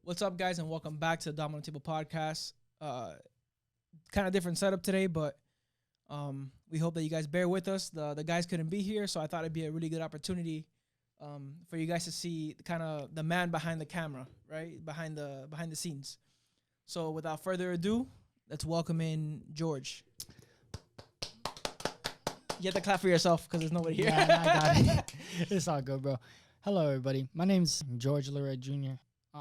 What's up, guys, and welcome back to the Domino Table Podcast. Kind of different setup today, but we hope that you guys bear with us. The guys couldn't be here, so I thought it'd be a really good opportunity for you guys to see kind of the man behind the camera, right? Behind the scenes. So without further ado, let's welcome in Jorge. You have to clap for yourself because there's nobody here. Yeah, I got it. It's all good, bro. Hello, everybody. My name's Jorge Lorette Jr.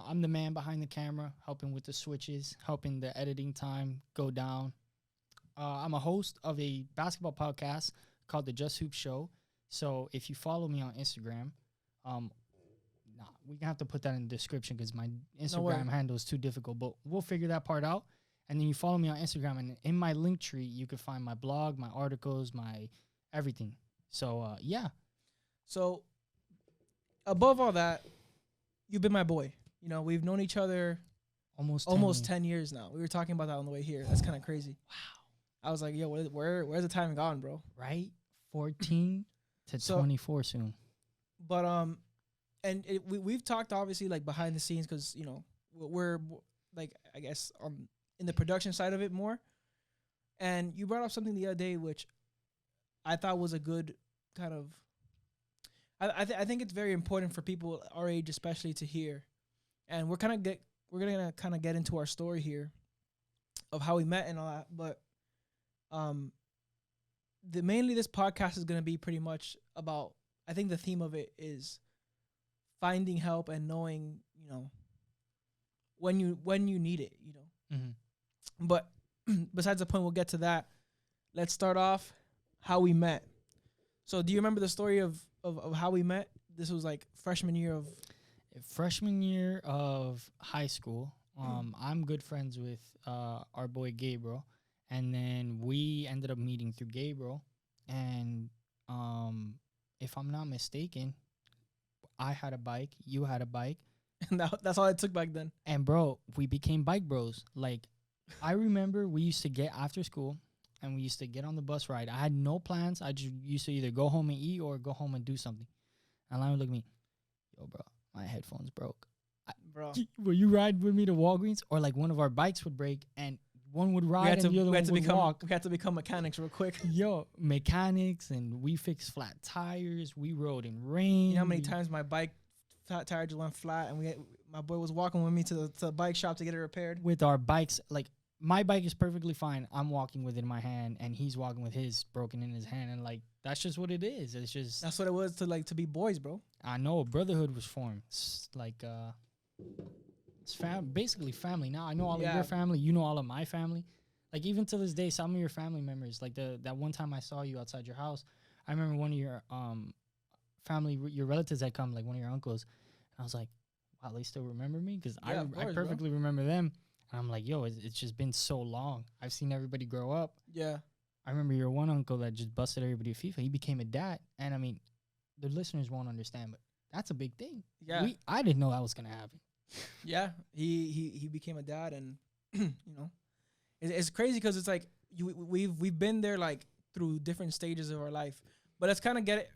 I'm the man behind the camera, helping with the switches, helping the editing time go down. I'm a host of a basketball podcast called The Just Hoop Show. So if you follow me on Instagram, we're going to have to put that in the description because my Instagram handle is too difficult, but we'll figure that part out. And then you follow me on Instagram, and in my link tree, you can find my blog, my articles, my everything. So, yeah. So above all that, you've been my boy. You know, we've known each other almost 10 years now. We were talking about that on the way here. That's kind of crazy. Wow. I was like, yo, where's the time gone, bro? Right? 14 to 24 soon. But, we've talked obviously like behind the scenes because, you know, we're like, I guess, in the production side of it more. And you brought up something the other day, which I thought was a good kind of, I think it's very important for people our age, especially, to hear. And we're gonna kind of get into our story here of how we met and all that. But mainly this podcast is gonna be pretty much about, I think the theme of it is finding help and knowing, you know, when you need it, you know. Mm-hmm. But besides the point, we'll get to that. Let's start off how we met. So do you remember the story of how we met? This was like freshman year of high school. I'm good friends with our boy Gabriel, and then we ended up meeting through Gabriel. And if I'm not mistaken, I had a bike, you had a bike, and that's all it took back then. And bro, we became bike bros. Like, I remember we used to get after school, and we used to get on the bus ride. I had no plans. I just used to either go home and eat or go home and do something. And Alain would look at me, yo, bro, my headphones broke. Bro, will you ride with me to Walgreens? Or like one of our bikes would break and one would ride and the other one would walk. We had to become mechanics real quick. Yo, mechanics, and we fixed flat tires. We rode in rain. You know how many times my bike tire just went flat, and my boy was walking with me to the bike shop to get it repaired. With our bikes, like, my bike is perfectly fine. I'm walking with it in my hand, and he's walking with his broken in his hand, and like, that's just what it is. It's just, that's what it was to be boys, bro. I know, brotherhood was formed. It's like it's basically family. Now I know all of your family. You know all of my family. Like, even to this day, some of your family members, like that one time I saw you outside your house, I remember one of your family, your relatives had come, like one of your uncles, and I was like, wow, they still remember me? Because I perfectly remember them. And I'm like, yo, it's just been so long. I've seen everybody grow up. Yeah. I remember your one uncle that just busted everybody at FIFA. He became a dad. And I mean, the listeners won't understand, but that's a big thing. Yeah. I didn't know that was going to happen. Yeah. He became a dad, and, you know, it's crazy because it's like we've been there like through different stages of our life. But let's kind of get it.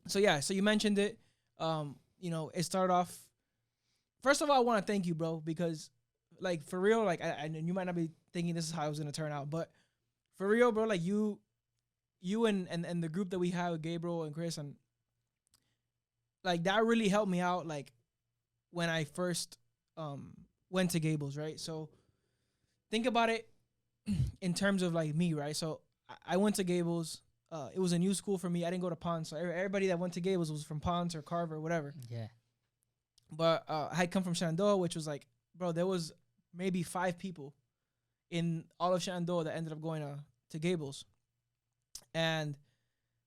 So, yeah. So you mentioned it. You know, it started off. First of all, I want to thank you, bro, because, like, for real, like, and you might not be thinking this is how it was going to turn out, but for real, bro, like, you and the group that we have with Gabriel and Chris, and, like, that really helped me out, like, when I first went to Gables, right? So think about it in terms of, like, me, right? So I went to Gables. It was a new school for me. I didn't go to Ponce. So everybody that went to Gables was from Ponce or Carver or whatever. Yeah. But I had come from Shenandoah, which was like, bro, there was maybe 5 people in all of Shenandoah that ended up going to Gables. And,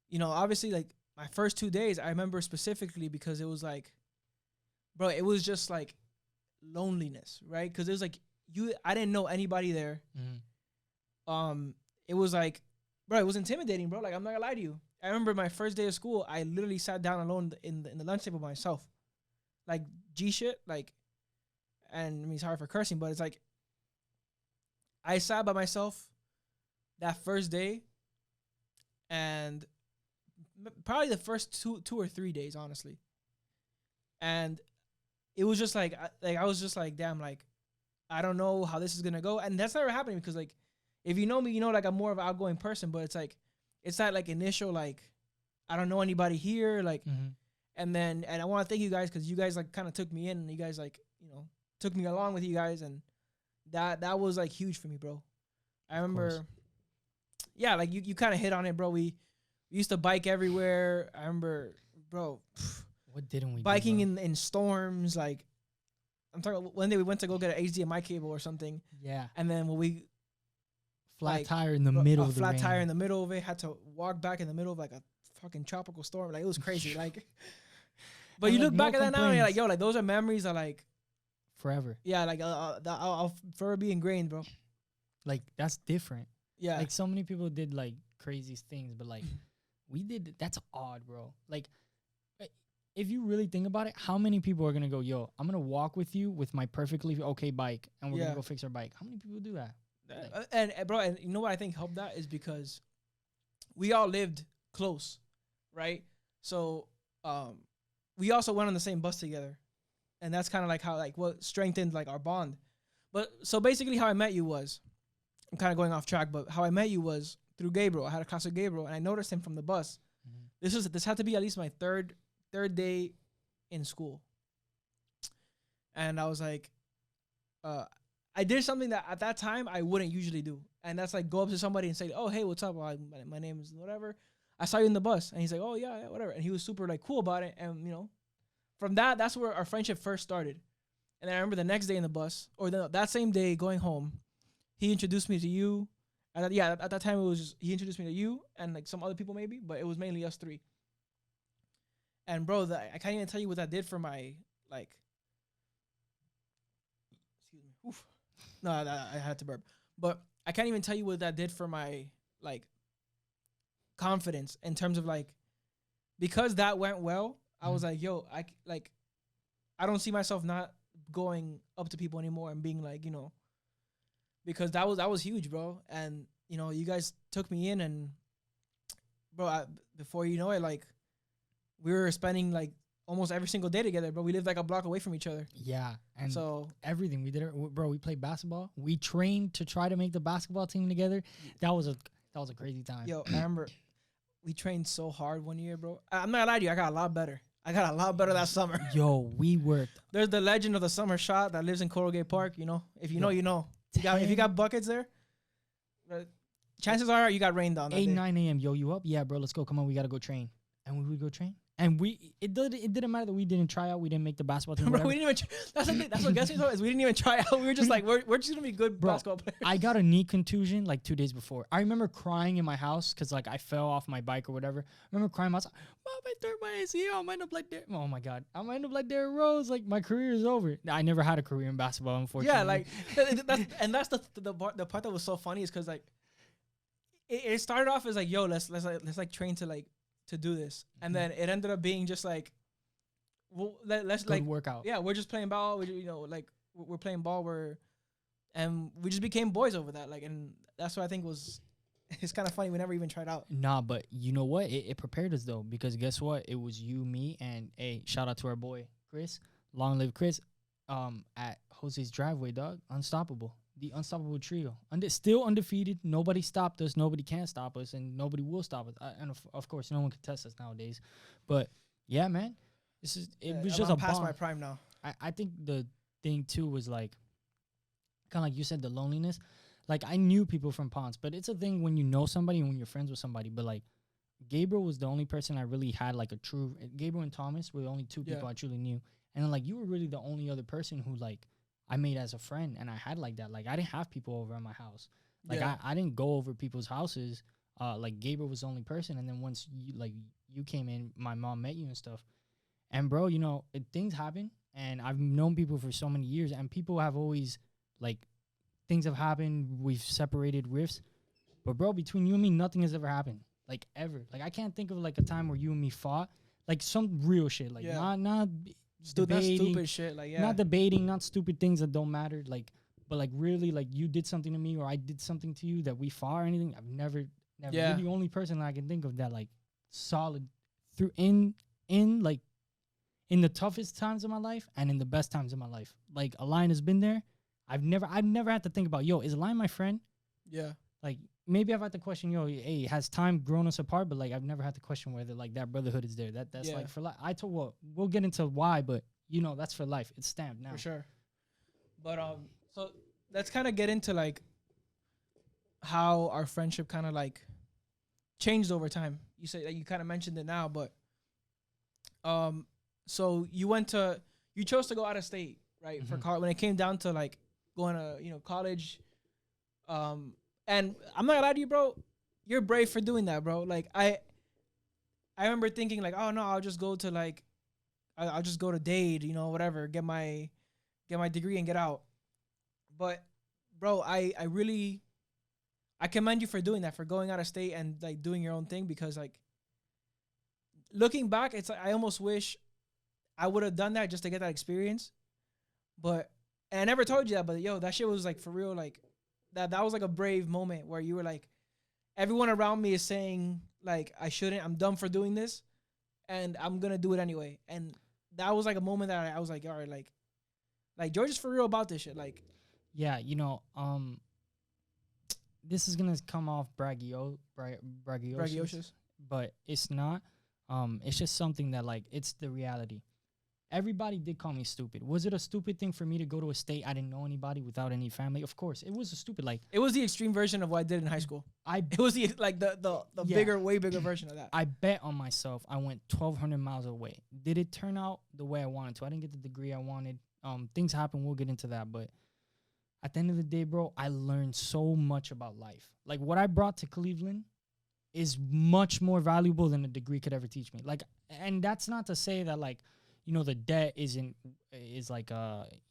you know, obviously, like, my first 2 days, I remember specifically because it was like, bro, it was just like loneliness, right? Because it was like, I didn't know anybody there. Mm-hmm. It was like, bro, it was intimidating, bro. Like, I'm not gonna lie to you. I remember my first day of school, I literally sat down alone in the lunch table by myself. Like, G shit, like, and I mean, sorry for cursing, but it's like, I sat by myself that first day, and probably the first two or 3 days, honestly. And it was just like I was just like, damn, like I don't know how this is gonna go, and that's never happening because like if you know me, you know like I'm more of an outgoing person, but it's that like initial like I don't know anybody here, like, and I want to thank you guys because you guys like kind of took me in, and you guys like took me along with you guys, and that was like huge for me, bro. I remember, yeah, like you kind of hit on it, bro. We used to bike everywhere. I remember, bro. What didn't we biking do, in storms? Like, I'm talking. One day we went to go get an HDMI cable or something. Yeah. And then when we flat tire in the middle of the rain. Flat tire in the middle of it, had to walk back in the middle of like a fucking tropical storm. Like it was crazy. Like, but you look back at that now and you're like, yo, like those are memories that like forever. Yeah, like I'll forever be ingrained, bro. Like that's different. Yeah. Like so many people did like crazy things, but like we did. That's odd, bro. Like if you really think about it, how many people are gonna go, yo, I'm gonna walk with you with my perfectly okay bike, and we're gonna go fix our bike? How many people do that? And bro, and you know what I think helped that is because we all lived close, right? So we also went on the same bus together, and that's kind of like how like what strengthened like our bond. But so basically, how I met you was, I'm kind of going off track, but how I met you was through Gabriel. I had a class with Gabriel, and I noticed him from the bus. This had to be at least my third day in school, and I was like, I did something that at that time I wouldn't usually do, and that's like go up to somebody and say, "Oh, hey, what's up? My name is whatever. I saw you in the bus," and he's like, "Oh yeah, whatever," and he was super like cool about it, and from that's where our friendship first started. And I remember the next day in the bus, or that same day going home, he introduced me to you. And at that time it was he introduced me to you and like some other people maybe, but it was mainly us three. And bro, I can't even tell you what that did for my like. Excuse me. Oof. No, I had to burp. But I can't even tell you what that did for my like confidence in terms of like, because that went well. I was like, yo, I don't see myself not going up to people anymore and being like, because that was huge, bro. And you guys took me in, and bro, before you know it, like we were spending like almost every single day together, bro. We lived like a block away from each other. Yeah, and so everything we did, bro. We played basketball. We trained to try to make the basketball team together. That was a crazy time. Yo, I remember we trained so hard one year, bro. I'm not gonna lie to you, I got a lot better. That summer. Yo, we worked. There's the legend of the summer shot that lives in Coral Gate Park. If you know, you know. If you got buckets there, chances are you got rained on. 9 a.m. Yo, you up? Yeah, bro. Let's go. Come on, we gotta go train. And we would go train. And it didn't matter that we didn't try out. We didn't make the basketball team. Bro, we didn't even. That's the thing. That's what gets me though is we didn't even try out. We were just like we're just gonna be good basketball players. I got a knee contusion like 2 days before. I remember crying in my house because like I fell off my bike or whatever. I remember crying. I was like, "Mom, I tore my ACL. I might end up like oh my god, I might end up like Derrick Rose. Like my career is over." I never had a career in basketball, unfortunately. Yeah, like that's the part that was so funny is because like it started off as like, yo, let's train to do this, and then it ended up being just like, well, let's good workout. Yeah, we're just playing ball. We're playing ball. And we just became boys over that. Like, and that's what I think it's kind of funny. We never even tried out. Nah, but you know what? It prepared us though, because guess what? It was you, me, and shout out to our boy Chris. Long live Chris. At Jose's driveway, dog. Unstoppable. The unstoppable trio. Still undefeated. Nobody stopped us. Nobody can stop us, and nobody will stop us. And of course, no one can test us nowadays. But yeah, man, it was just a past bond. my prime now. I think the thing too was like, kind of like you said, the loneliness. Like I knew people from Ponce, but it's a thing when you know somebody and when you're friends with somebody. But like Gabriel was the only person I really had like a true. Gabriel and Thomas were the only two people I truly knew, and then like you were really the only other person who like I made as a friend, and I had like that. Like I didn't have people over at my house. Like I didn't go over people's houses. Like Gabriel was the only person, and then once you came in, my mom met you and stuff. And bro, things happen, and I've known people for so many years, and people have always like things have happened. We've separated rifts, but bro, between you and me, nothing has ever happened. Like ever. Like I can't think of like a time where you and me fought. Like some real shit. Like not. Debating, not stupid shit, like not debating, not stupid things that don't matter, like, but like really, like you did something to me or I did something to you that we fought or anything. I've never. You're the only person that I can think of that like solid through in like in the toughest times of my life and in the best times of my life. Like Alain has been there. I've never had to think about, yo, is Alain my friend? Yeah. Like maybe I've had to question, yo, hey, has time grown us apart? But like I've never had to question whether like that brotherhood is there. That's like for life. We'll get into why, but that's for life. It's stamped now. For sure. But so let's kind of get into like how our friendship kind of like changed over time. You say that you kind of mentioned it now, but so you chose to go out of state, right? For college, when it came down to like going to college, and I'm not gonna lie to you, bro, you're brave for doing that, bro. Like I remember thinking like, oh no, I'll just go to like I'll just go to Dade, whatever, get my degree and get out. But bro, I really commend you for doing that, for going out of state and like doing your own thing, because like looking back, it's like I almost wish I would have done that just to get that experience. But and I never told you that, but yo, that shit was like for real, like that was like a brave moment where you were like, everyone around me is saying like I shouldn't, I'm dumb for doing this, and I'm gonna do it anyway. And that was like a moment that I was like, all right, like George is for real about this shit. Like, yeah, this is gonna come off braggiocious, but it's not. It's just something that like it's the reality. Everybody did call me stupid. Was it a stupid thing for me to go to a state I didn't know anybody without any family? Of course, it was a stupid. Like it was the extreme version of what I did in high school. It was the like the bigger, way bigger version of that. I bet on myself. I went 1,200 miles away. Did it turn out the way I wanted to? I didn't get the degree I wanted. Things happen. We'll get into that, but at the end of the day, bro, I learned so much about life. Like what I brought to Cleveland is much more valuable than a degree could ever teach me. Like, and that's not to say that like, the debt is like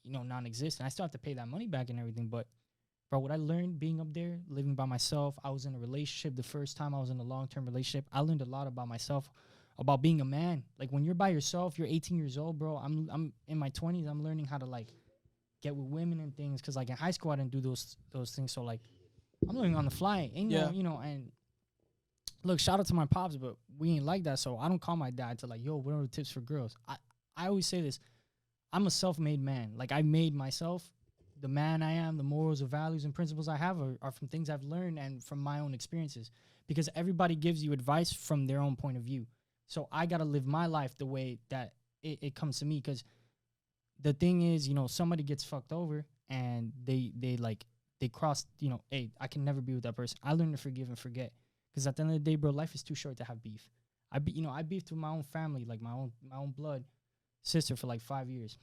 non-existent. I still have to pay that money back and everything. But bro, what I learned being up there, living by myself, I was in a relationship. The first time I was in a long-term relationship, I learned a lot about myself, about being a man. Like when you're by yourself, you're 18 years old, bro. I'm in my 20s. I'm learning how to like get with women and things, because like in high school I didn't do those things. So like I'm learning on the fly, and and look, shout out to my pops, but we ain't like that. So I don't call my dad to like, yo, what are the tips for girls? I always say this, I'm a self-made man. Like I made myself. The man I am, the morals and values and principles I have are from things I've learned and from my own experiences, because everybody gives you advice from their own point of view. So I got to live my life the way that it comes to me, because the thing is, somebody gets fucked over and they cross, hey, I can never be with that person. I learned to forgive and forget, because at the end of the day, bro, life is too short to have beef. I beefed with my own family, like my own blood sister for like 5 years.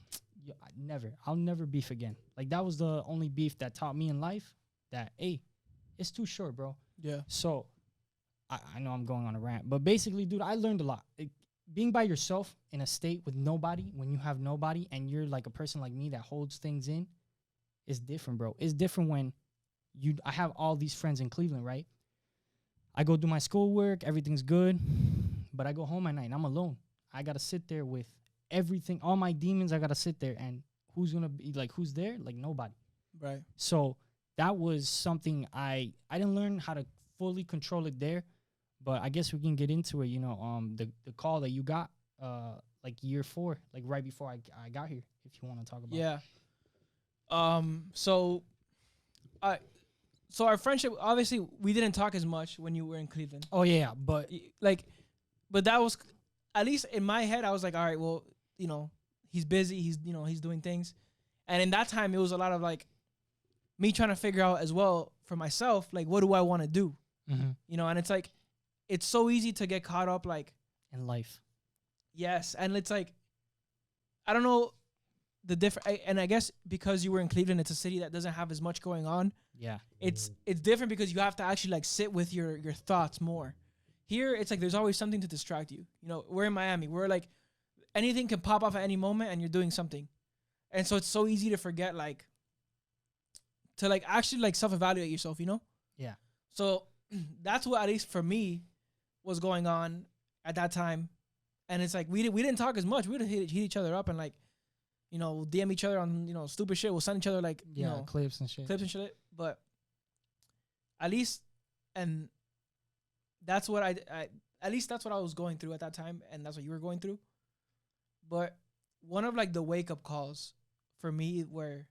I'll never beef again. Like that was the only beef that taught me in life that, hey, it's too short, bro. Yeah. So I know I'm going on a rant, but basically, dude, I learned a lot. Being by yourself in a state with nobody, when you have nobody and you're like a person like me that holds things in, is different, bro. It's different when I have all these friends in Cleveland, right? I go do my schoolwork, everything's good, but I go home at night and I'm alone. I got to sit there with everything, all my demons. I got to sit there, and who's going to be like, who's there? Like nobody. Right. So that was something I didn't learn how to fully control it there, but I guess we can get into it. The call that you got like year 4, like right before I got here, if you want to talk about it. So our friendship, obviously we didn't talk as much when you were in Cleveland. Oh yeah, but that was, at least in my head, I was like, all right, well, he's busy, he's doing things. And in that time it was a lot of like me trying to figure out as well for myself, like, what do I want to do? Mm-hmm. And it's like, it's so easy to get caught up like in life. Yes. And it's like, I don't know the different, and I guess because you were in Cleveland, it's a city that doesn't have as much going on. Yeah. It's different because you have to actually like sit with your thoughts more. Here, it's like there's always something to distract you. We're in Miami. We're like, anything can pop off at any moment and you're doing something. And so it's so easy to forget, like, to like actually like self-evaluate yourself, Yeah. So that's what, at least for me, was going on at that time. And it's like, we didn't talk as much. We would hit each other up and like, DM each other on, stupid shit. We'll send each other like, clips and shit. But at least, and that's what at least that's what I was going through at that time. And that's what you were going through. But one of like the wake up calls for me where,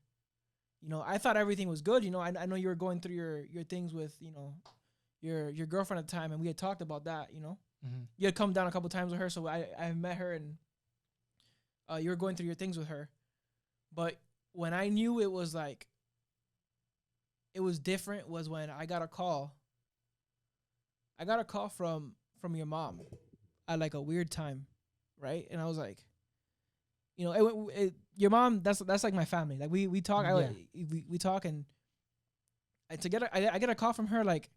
you know, I thought everything was good. You know, I know you were going through your things with, you know, your girlfriend at the time, and we had talked about that. You know, you had come down a couple times with her, so I met her, and you were going through your things with her. But when I knew it was like, it was different was when I got a call. I got a call from your mom at like a weird time, right? And I was like, you know, your mom, that's like my family. Like we talk, we talk, and I get a call from her like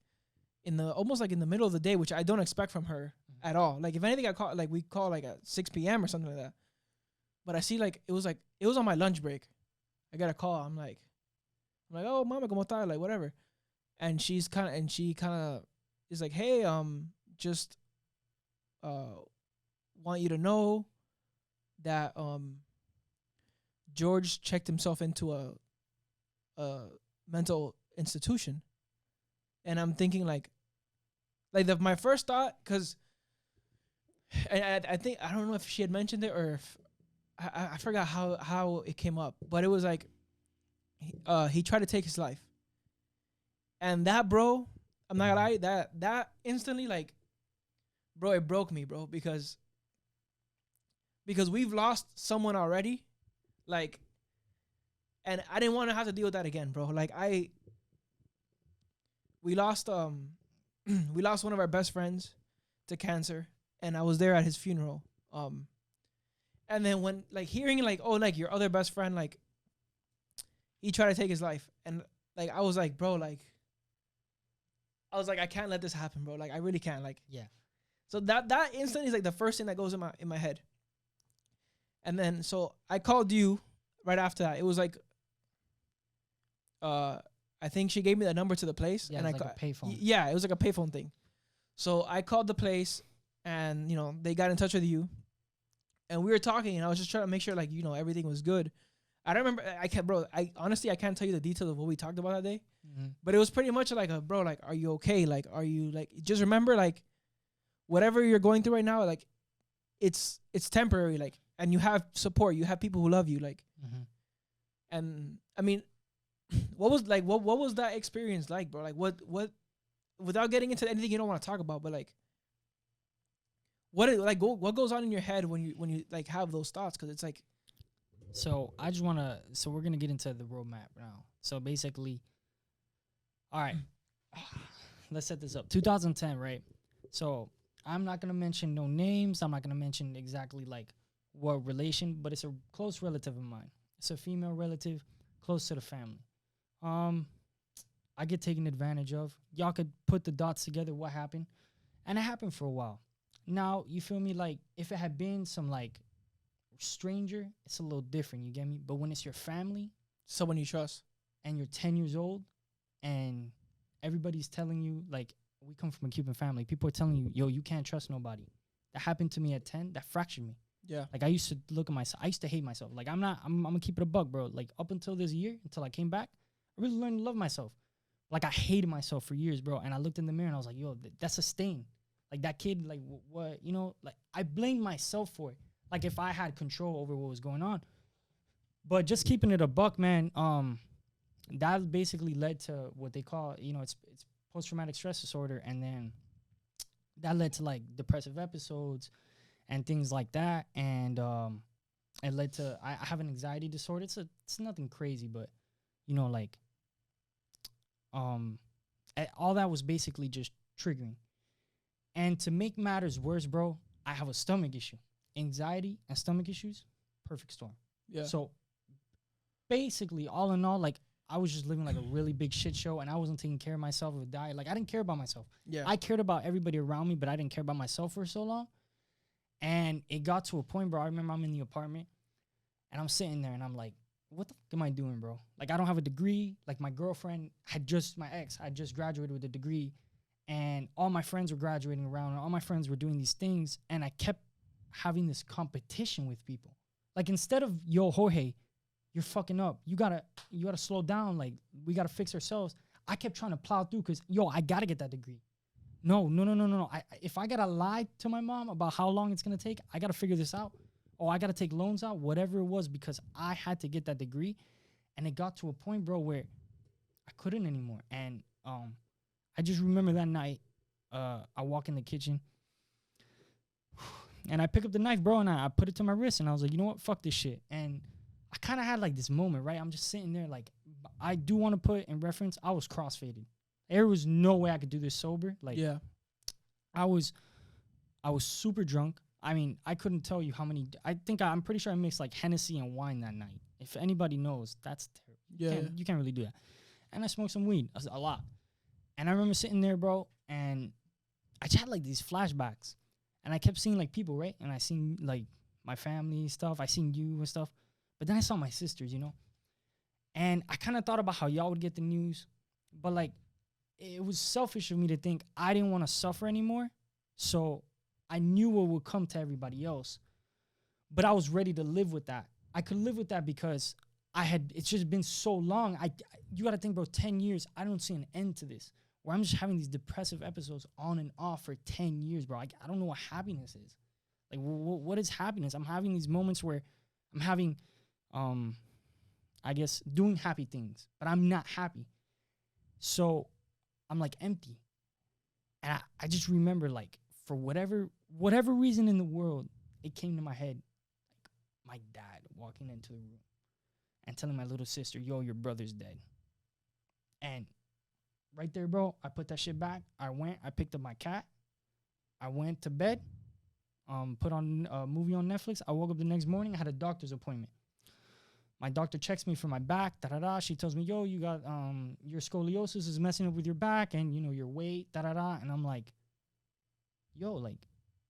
almost like in the middle of the day, which I don't expect from her at all. Like if anything, we call like at 6 p.m. or something like that. But I see like it was on my lunch break. I got a call. I'm like, oh, mama, ¿cómo está? Like whatever. And she kind of is like, hey, just want you to know that George checked himself into a mental institution. And I'm thinking like my first thought, because I think, I don't know if she had mentioned it or if I forgot how it came up, but it was like he tried to take his life. And that, bro, I'm not gonna lie, that instantly, like, bro, it broke me, bro, because we've lost someone already, like, and I didn't want to have to deal with that again, bro. Like we lost one of our best friends to cancer, and I was there at his funeral. And then when like hearing like, oh, like your other best friend, like he tried to take his life, and like I was like, bro, like I can't let this happen, bro. Like I really can't. Like, yeah. So that instantly is like the first thing that goes in my head. And then so I called you right after that. It was like I think she gave me the number to the place. Yeah, and like a payphone. Yeah, it was like a payphone thing. So I called the place, and, you know, they got in touch with you. And we were talking, and I was just trying to make sure, like, you know, everything was good. I don't remember. I honestly can't tell you the details of what we talked about that day. Mm-hmm. But it was pretty much like bro, like, are you okay? Like, are you, like, just remember, like, whatever you're going through right now, like, it's temporary, like, and you have support. You have people who love you, like. Mm-hmm. And, I mean, what was that experience like, bro? Like, what, without getting into anything you don't want to talk about, but, like, what goes on in your head when you like have those thoughts? Because it's like, so we're gonna get into the roadmap now. So basically, all right, let's set this up. 2010, right? So I'm not gonna mention no names. I'm not gonna mention exactly like what relation, but it's a close relative of mine. It's a female relative, close to the family. I get taken advantage of. Y'all could put the dots together. What happened? And it happened for a while. Now, you feel me? Like, if it had been some, like, stranger, it's a little different, you get me? But when it's your family, someone you trust, and you're 10 years old, and everybody's telling you, like, we come from a Cuban family. People are telling you, yo, you can't trust nobody. That happened to me at 10. That fractured me. Yeah. Like, I used to look at myself. I used to hate myself. Like, I'm going to keep it a buck, bro. Like, up until this year, until I came back, I really learned to love myself. Like, I hated myself for years, bro. And I looked in the mirror, and I was like, yo, that's a stain. Like, that kid, like, what, you know, like, I blamed myself for it. Like, if I had control over what was going on. But just keeping it a buck, man, that basically led to what they call, you know, it's post-traumatic stress disorder. And then that led to, like, depressive episodes and things like that. And it led to, I have an anxiety disorder. It's nothing crazy, but, you know, like, all that was basically just triggering. And to make matters worse, bro, I have a stomach issue. Anxiety and stomach issues, perfect storm. Yeah. So basically, all in all, like, I was just living like a really big shit show, and I wasn't taking care of myself with diet. Like, I didn't care about myself. Yeah. I cared about everybody around me, but I didn't care about myself for so long. And it got to a point, bro. I remember I'm in the apartment, and I'm sitting there, and I'm like, what the fuck am I doing, bro? Like, I don't have a degree. Like, my ex had just graduated with a degree. And all my friends were graduating around, and all my friends were doing these things, and I kept having this competition with people. Like, instead of, yo, Jorge, you're fucking up. You gotta slow down. Like, we gotta fix ourselves. I kept trying to plow through because, yo, I gotta get that degree. No. If I gotta lie to my mom about how long it's gonna take, I gotta figure this out. Oh, I got to take loans out, whatever it was, because I had to get that degree. And it got to a point, bro, where I couldn't anymore. And I just remember that night, I walk in the kitchen, and I pick up the knife, bro, and I put it to my wrist, and I was like, you know what? Fuck this shit. And I kind of had like this moment, right? I'm just sitting there, like, I do want to put in reference, I was crossfaded. There was no way I could do this sober. Like, yeah, I was super drunk. I mean, I couldn't tell you how many. I'm pretty sure I mixed like Hennessy and wine that night. If anybody knows, that's terrible. Yeah, you can't really do that. And I smoked some weed, a lot. And I remember sitting there, bro, and I just had like these flashbacks. And I kept seeing like people, right? And I seen like my family stuff. I seen you and stuff. But then I saw my sisters, you know? And I kind of thought about how y'all would get the news. But like, it was selfish of me to think I didn't want to suffer anymore. So I knew what would come to everybody else. But I was ready to live with that. I could live with that because it's just been so long. You got to think, bro, 10 years, I don't see an end to this. Where I'm just having these depressive episodes on and off for 10 years, bro. I don't know what happiness is. Like, what is happiness? I'm having these moments where I'm having, I guess, doing happy things. But I'm not happy. So I'm, like, empty. And I just remember, like, for whatever reason in the world, it came to my head, like, my dad walking into the room and telling my little sister, yo, your brother's dead. And right there, bro, I put that shit back. I picked up my cat. I went to bed, put on a movie on Netflix. I woke up the next morning. I had a doctor's appointment. My doctor checks me for my back. She tells me, yo, you got your scoliosis is messing up with your back and, you know, your weight. And I'm like, yo, like,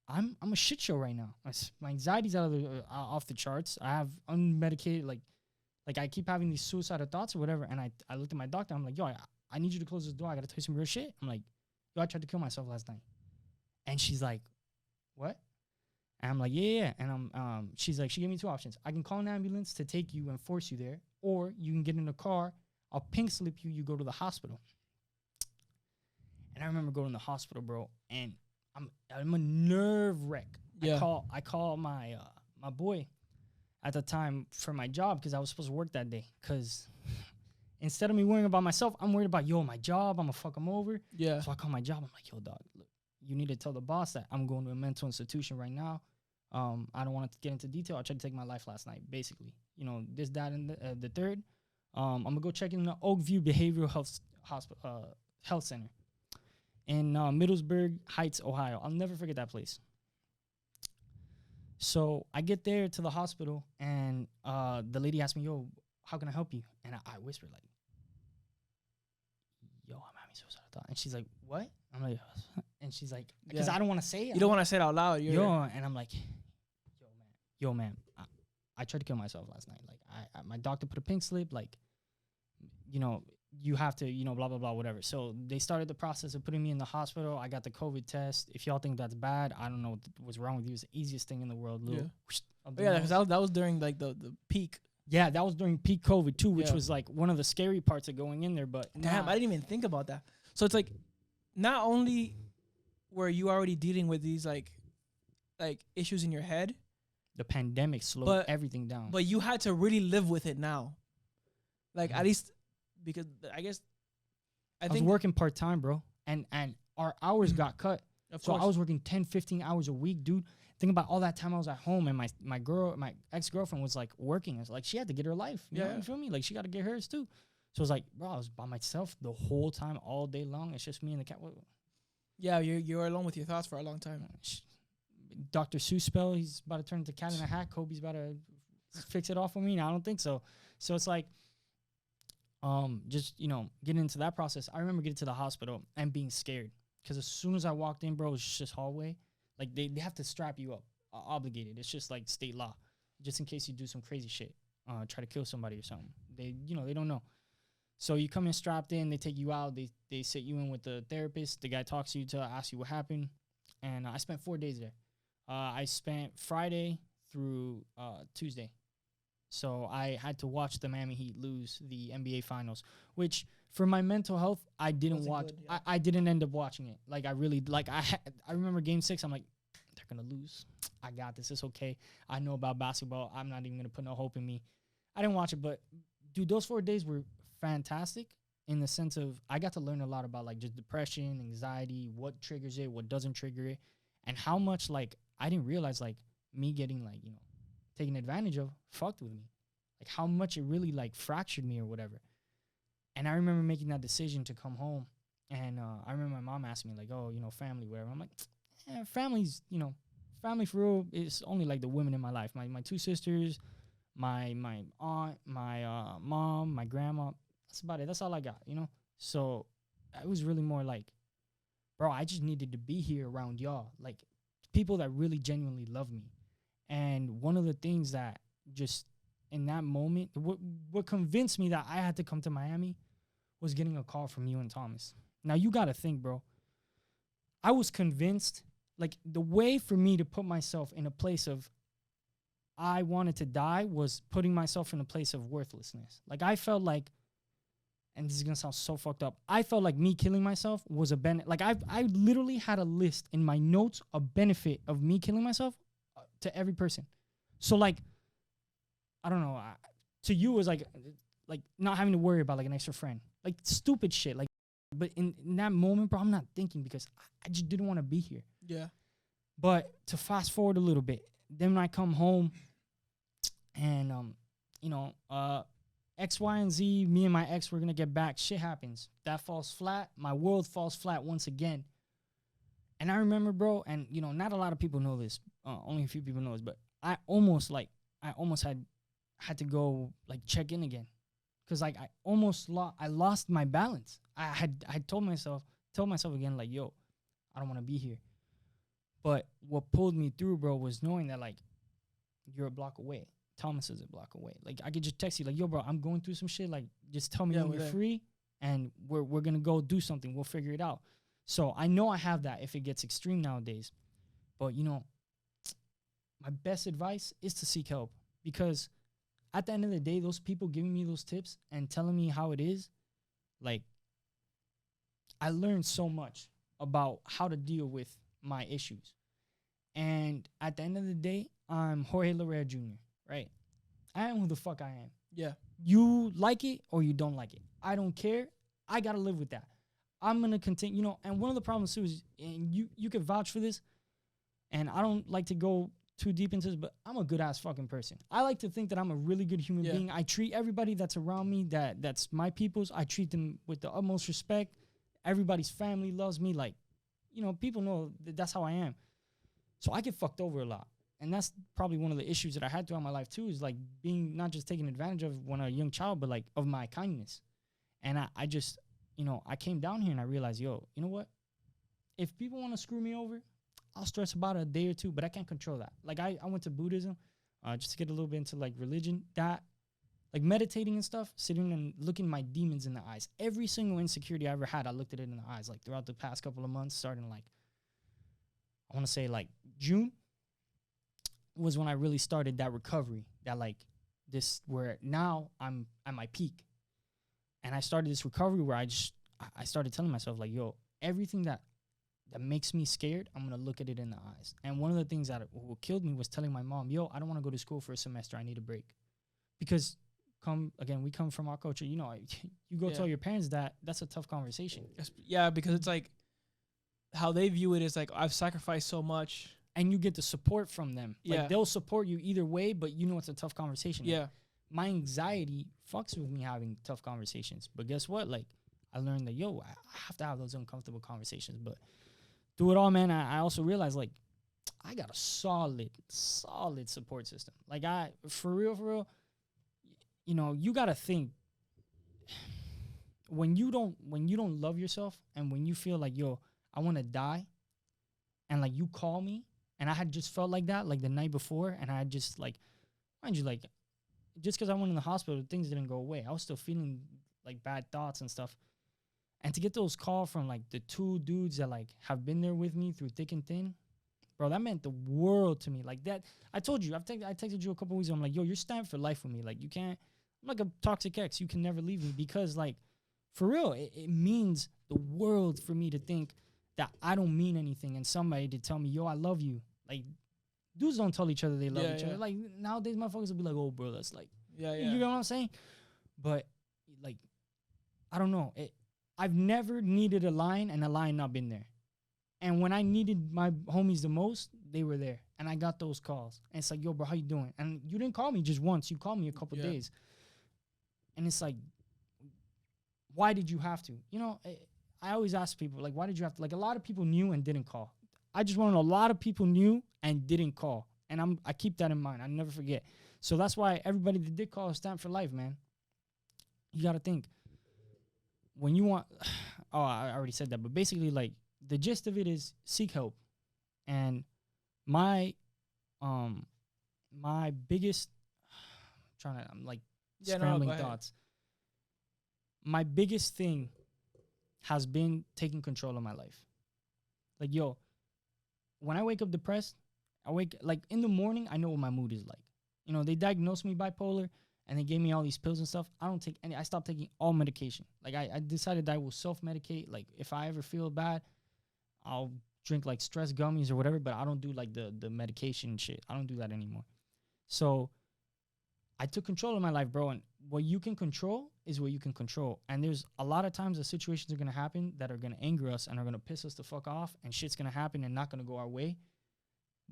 I'm a shit show right now. My anxiety's off the charts. I have unmedicated, like I keep having these suicidal thoughts or whatever. And I looked at my doctor. I'm like, yo, I need you to close this door. I got to tell you some real shit. I'm like, yo, I tried to kill myself last night. And she's like, what? And I'm like, yeah. And she's like, she gave me two options. I can call an ambulance to take you and force you there, or you can get in a car. I'll pink slip you. You go to the hospital. And I remember going to the hospital, bro. And I'm a nerve wreck. Yeah. I call my my boy at the time for my job because I was supposed to work that day. Because instead of me worrying about myself, I'm worried about, yo, my job. I'm going to fuck him over. Yeah. So I call my job. I'm like, yo, dog, look, you need to tell the boss that I'm going to a mental institution right now. I don't want to get into detail. I tried to take my life last night, basically. You know, this, that, and the third. I'm going to go check in the Oakview Behavioral Health Center in Middlesburg Heights, Ohio. I'll never forget that place. So I get there to the hospital, and the lady asked me, yo, how can I help you? And I whispered, like, yo, I'm having suicidal thought. And she's like, what? I'm like, and she's like, because I don't want to say it. You don't want to say it out loud. And I'm like, yo, man, I tried to kill myself last night. Like, my doctor put a pink slip, like, you know, you have to, you know, blah, blah, blah, whatever. So they started the process of putting me in the hospital. I got the COVID test. If y'all think that's bad, I don't know what's wrong with you. It's the easiest thing in the world. Because that was during, like, the peak. Yeah, that was during peak COVID, too, which was, like, one of the scary parts of going in there. But damn, I didn't even think about that. So it's, like, not only were you already dealing with these, like issues in your head. The pandemic slowed everything down. But you had to really live with it now. Like, at least, because I guess... I was working part-time, bro. And our hours got cut. Of course. I was working 10, 15 hours a week, dude. Think about all that time I was at home, and my ex-girlfriend was, like, working. It's like, she had to get her life. You know, you feel me? Like, she got to get hers, too. So it was like, bro, I was by myself the whole time, all day long. It's just me and the cat. Yeah, you're alone with your thoughts for a long time. Dr. Seuss spell, he's about to turn into Cat in a Hat. Kobe's about to fix it off for me. No, I don't think so. So it's like, just, you know, getting into that process. I remember getting to the hospital and being scared. Because as soon as I walked in, bro, it was just hallway. Like, they have to strap you up, obligated. It's just like state law. Just in case you do some crazy shit, try to kill somebody or something. They don't know. So you come in strapped in, they take you out, they sit you in with the therapist. The guy talks to you to ask you what happened. And I spent 4 days there. I spent Friday through Tuesday. So I had to watch the Miami Heat lose the NBA Finals, which for my mental health, I didn't watch. Good, yeah. I didn't end up watching it. Like, I really, like, I remember Game 6. I'm like, they're gonna lose. I got this. It's okay. I know about basketball. I'm not even gonna put no hope in me. I didn't watch it, but dude, those 4 days were fantastic in the sense of I got to learn a lot about like just depression, anxiety, what triggers it, what doesn't trigger it, and how much like I didn't realize like me getting like, you know, taken advantage of fucked with me. Like how much it really like fractured me or whatever. And I remember making that decision to come home. And I remember my mom asking me like, oh, you know, family, whatever. I'm like, family's, you know, family for real is only like the women in my life. My 2 sisters, my aunt, my mom, my grandma. That's about it. That's all I got, you know? So it was really more like, bro, I just needed to be here around y'all. Like people that really genuinely love me. And one of the things that just in that moment, what convinced me that I had to come to Miami was getting a call from you and Thomas. Now you got to think, bro. I was convinced, like the way for me to put myself in a place of I wanted to die was putting myself in a place of worthlessness. Like I felt like, and this is going to sound so fucked up, I felt like me killing myself was a benefit. Like I literally had a list in my notes, a benefit of me killing myself to every person. So like, I don't know, to you it was like not having to worry about like an extra friend, like stupid shit. Like, but in that moment, bro, I'm not thinking because I just didn't want to be here. Yeah. But to fast forward a little bit, then when I come home and, you know, X, Y, and Z, me and my ex, we're going to get back. Shit happens. That falls flat. My world falls flat once again. And I remember, bro, and, you know, not a lot of people know this. Only a few people know this. But I almost had to go, like, check in again. Because, like, I lost my balance. I told myself again, like, yo, I don't want to be here. But what pulled me through, bro, was knowing that, like, you're a block away. Thomas is a block away. Like, I could just text you, like, yo, bro, I'm going through some shit. Like, just tell me when you're free, and we're going to go do something. We'll figure it out. So I know I have that if it gets extreme nowadays. But, you know, my best advice is to seek help. Because at the end of the day, those people giving me those tips and telling me how it is, like, I learned so much about how to deal with my issues. And at the end of the day, I'm Jorge Larrea Jr., right? I am who the fuck I am. Yeah. You like it or you don't like it. I don't care. I got to live with that. I'm going to continue, you know, and one of the problems too is, and you can vouch for this, and I don't like to go too deep into this, but I'm a good ass fucking person. I like to think that I'm a really good human being. I treat everybody that's around me, that's my people's, I treat them with the utmost respect. Everybody's family loves me. Like, you know, people know that's how I am. So I get fucked over a lot. And that's probably one of the issues that I had throughout my life too, is like being not just taken advantage of when a young child, but like of my kindness. And I just, you know, I came down here and I realized, yo, you know what? If people want to screw me over, I'll stress about it a day or two, but I can't control that. Like I went to Buddhism just to get a little bit into like religion, that like meditating and stuff, sitting and looking my demons in the eyes. Every single insecurity I ever had, I looked at it in the eyes. Like throughout the past couple of months, starting like, I want to say like June was when I really started that recovery, that like this, where now I'm at my peak. And I started this recovery where I started telling myself like, yo, everything that makes me scared, I'm going to look at it in the eyes. And one of the things that what killed me was telling my mom, yo, I don't want to go to school for a semester. I need a break. Because we come from our culture, you know, you go tell your parents that's a tough conversation. Yeah, because it's like how they view it is like, I've sacrificed so much. And you get the support from them. Like they'll support you either way, but you know it's a tough conversation. Yeah. Like, my anxiety fucks with me having tough conversations. But guess what? Like, I learned that, yo, I have to have those uncomfortable conversations. But through it all, man, I also realized, like, I got a solid support system. Like, for real, you know, you got to think, when you don't love yourself and when you feel like, yo, I want to die, and, like, you call me, and I had just felt like that, like, the night before, and I had just, like, mind you, like, just because I went in the hospital, things didn't go away. I was still feeling, like, bad thoughts and stuff. And to get those calls from, like, the 2 dudes that, like, have been there with me through thick and thin, bro, that meant the world to me. Like, that, I told you, I texted you a couple weeks ago. I'm like, yo, you're staying for life with me. Like, you can't, I'm like a toxic ex. You can never leave me, because, like, for real, it means the world for me to think that I don't mean anything, and somebody to tell me, yo, I love you. Like, dudes don't tell each other they love each yeah. other. Like, nowadays, motherfuckers will be like, oh, bro, that's like, Yeah. you know what I'm saying? But, like, I don't know. I've never needed a line and a line not been there. And when I needed my homies the most, they were there. And I got those calls. And it's like, yo, bro, how you doing? And you didn't call me just once. You called me a couple days. And it's like, why did you have to? You know, I always ask people, like, why did you have to? Like, a lot of people knew and didn't call. I just want a lot of people knew and didn't call. And I keep that in mind. I never forget. So that's why everybody that did call is stamped for life, man. You got to think. When you want, oh, I already said that. But basically, like, the gist of it is seek help. And my biggest, I'm like scrambling thoughts. My biggest thing has been taking control of my life. Like, yo, when I wake up depressed, like in the morning, I know what my mood is like. You know, they diagnosed me bipolar and they gave me all these pills and stuff. I don't take any, I stopped taking all medication. Like, I decided that I will self-medicate. Like, if I ever feel bad, I'll drink like stress gummies or whatever, but I don't do like the medication shit. I don't do that anymore. So I took control of my life, bro. And what you can control is what you can control. And there's a lot of times that situations are going to happen that are going to anger us and are going to piss us the fuck off, and shit's going to happen and not going to go our way.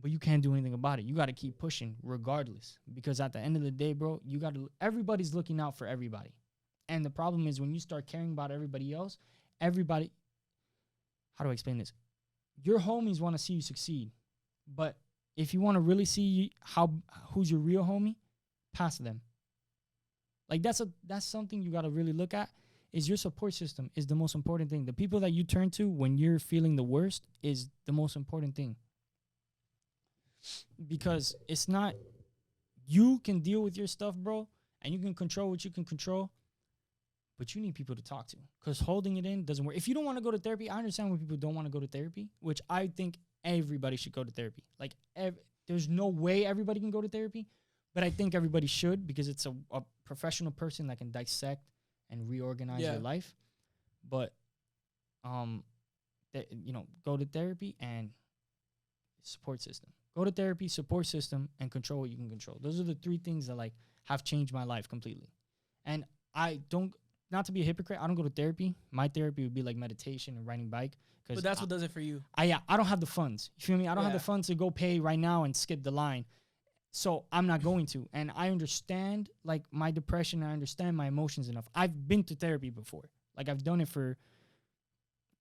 But you can't do anything about it. You got to keep pushing regardless, because at the end of the day, bro, everybody's looking out for everybody. And the problem is when you start caring about everybody else, how do I explain this? Your homies want to see you succeed. But if you want to really see who's your real homie, pass them. Like, that's something you got to really look at. Is your support system is the most important thing. The people that you turn to when you're feeling the worst is the most important thing. Because it's not, you can deal with your stuff, bro, and you can control what you can control, but you need people to talk to, because holding it in doesn't work. If you don't want to go to therapy, I understand when people don't want to go to therapy, which I think everybody should go to therapy. Like, there's no way everybody can go to therapy, but I think everybody should, because it's a professional person that can dissect and reorganize your life. But, go to therapy and support system. Go to therapy, support system, and control what you can control. Those are the three things that, like, have changed my life completely. And I don't, not to be a hypocrite, I don't go to therapy. My therapy would be like meditation and riding bike. But that's what does it for you. I don't have the funds. You feel me? I don't have the funds to go pay right now and skip the line. So I'm not going to. And I understand, like, my depression. I understand my emotions enough. I've been to therapy before. Like, I've done it for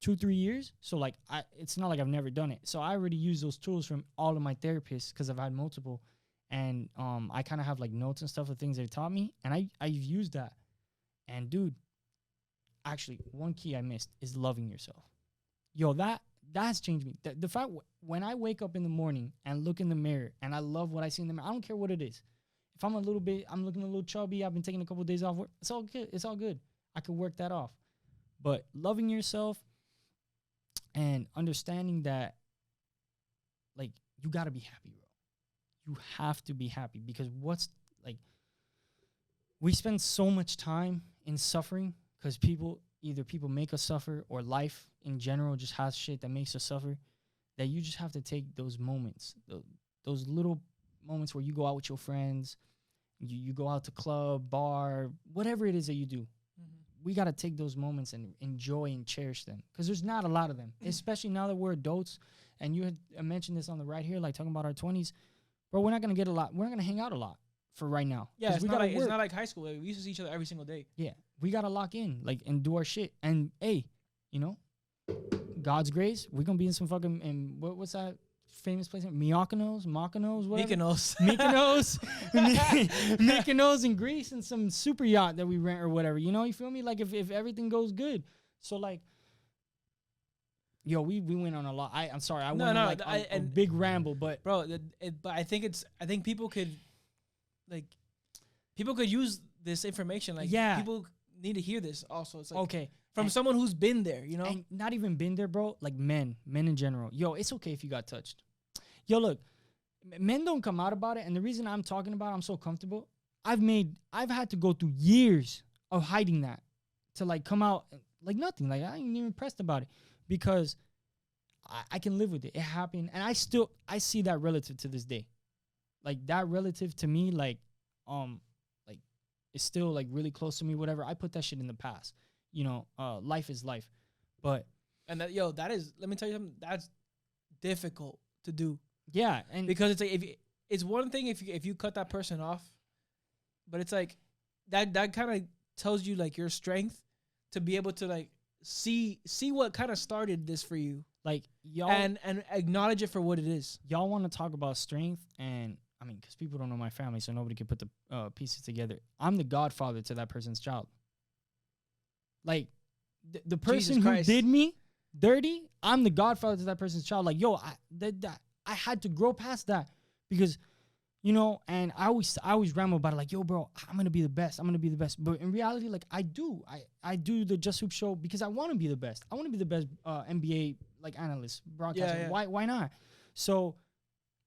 2-3 years. So, like, it's not like I've never done it. So I already use those tools from all of my therapists, because I've had multiple. And I kind of have, like, notes and stuff of things they've taught me. And I've used that. And, dude, actually, one key I missed is loving yourself. Yo, that has changed me. The fact when I wake up in the morning and look in the mirror and I love what I see in the mirror, I don't care what it is. If I'm looking a little chubby, I've been taking a couple of days off work, it's all good. It's all good. I could work that off. But loving yourself and understanding that, like, you got to be happy, bro. You have to be happy, because we spend so much time in suffering, because people make us suffer, or life in general just has shit that makes us suffer, that you just have to take those moments, those little moments where you go out with your friends, you go out to club, bar, whatever it is that you do. We got to take those moments and enjoy and cherish them, because there's not a lot of them, especially now that we're adults. And you had mentioned this on the right here, like talking about our 20s. Bro, we're not going to get a lot. We're not going to hang out a lot for right now. Yeah, it's not like high school. We used to see each other every single day. Yeah, we got to lock in, like, and do our shit. And, hey, you know, God's grace, we're going to be in some fucking, what's that famous place? Mykonos, whatever. Mykonos in Greece, and some super yacht that we rent or whatever. You know, you feel me? Like, if everything goes good. So, like, yo, we went on a lot. I'm sorry, I went on like a big ramble, but bro, but I think people could use this information. Like, people need to hear this also. It's like, okay, from someone who's been there, you know, and not even been there, bro. Like, men in general. Yo, it's okay if you got touched. Yo, look, men don't come out about it, and the reason I'm talking about it, I'm so comfortable. I've had to go through years of hiding that to, like, come out like nothing. Like, I ain't even pressed about it, because I can live with it. It happened, and I see that relative to this day. Like that relative to me, like is still like really close to me. Whatever. I put that shit in the past. Life is life, but that is. Let me tell you something. That's difficult to do. Yeah, and because it's like it's one thing if you cut that person off, but it's like that kind of tells you like your strength to be able to like see what kind of started this for you, like y'all and acknowledge it for what it is. Y'all want to talk about strength, and I mean, because people don't know my family, so nobody can put the pieces together. I'm the godfather to that person's child. Like the person who did me dirty, I'm the godfather to that person's child. Like, yo, I had to grow past that because, and I always ramble about it. Like, yo, bro, I'm gonna be the best. I'm gonna be the best. But in reality, like, I do the Just Hoop show because I want to be the best. I want to be the best NBA like analyst, broadcaster. Yeah. Why not? So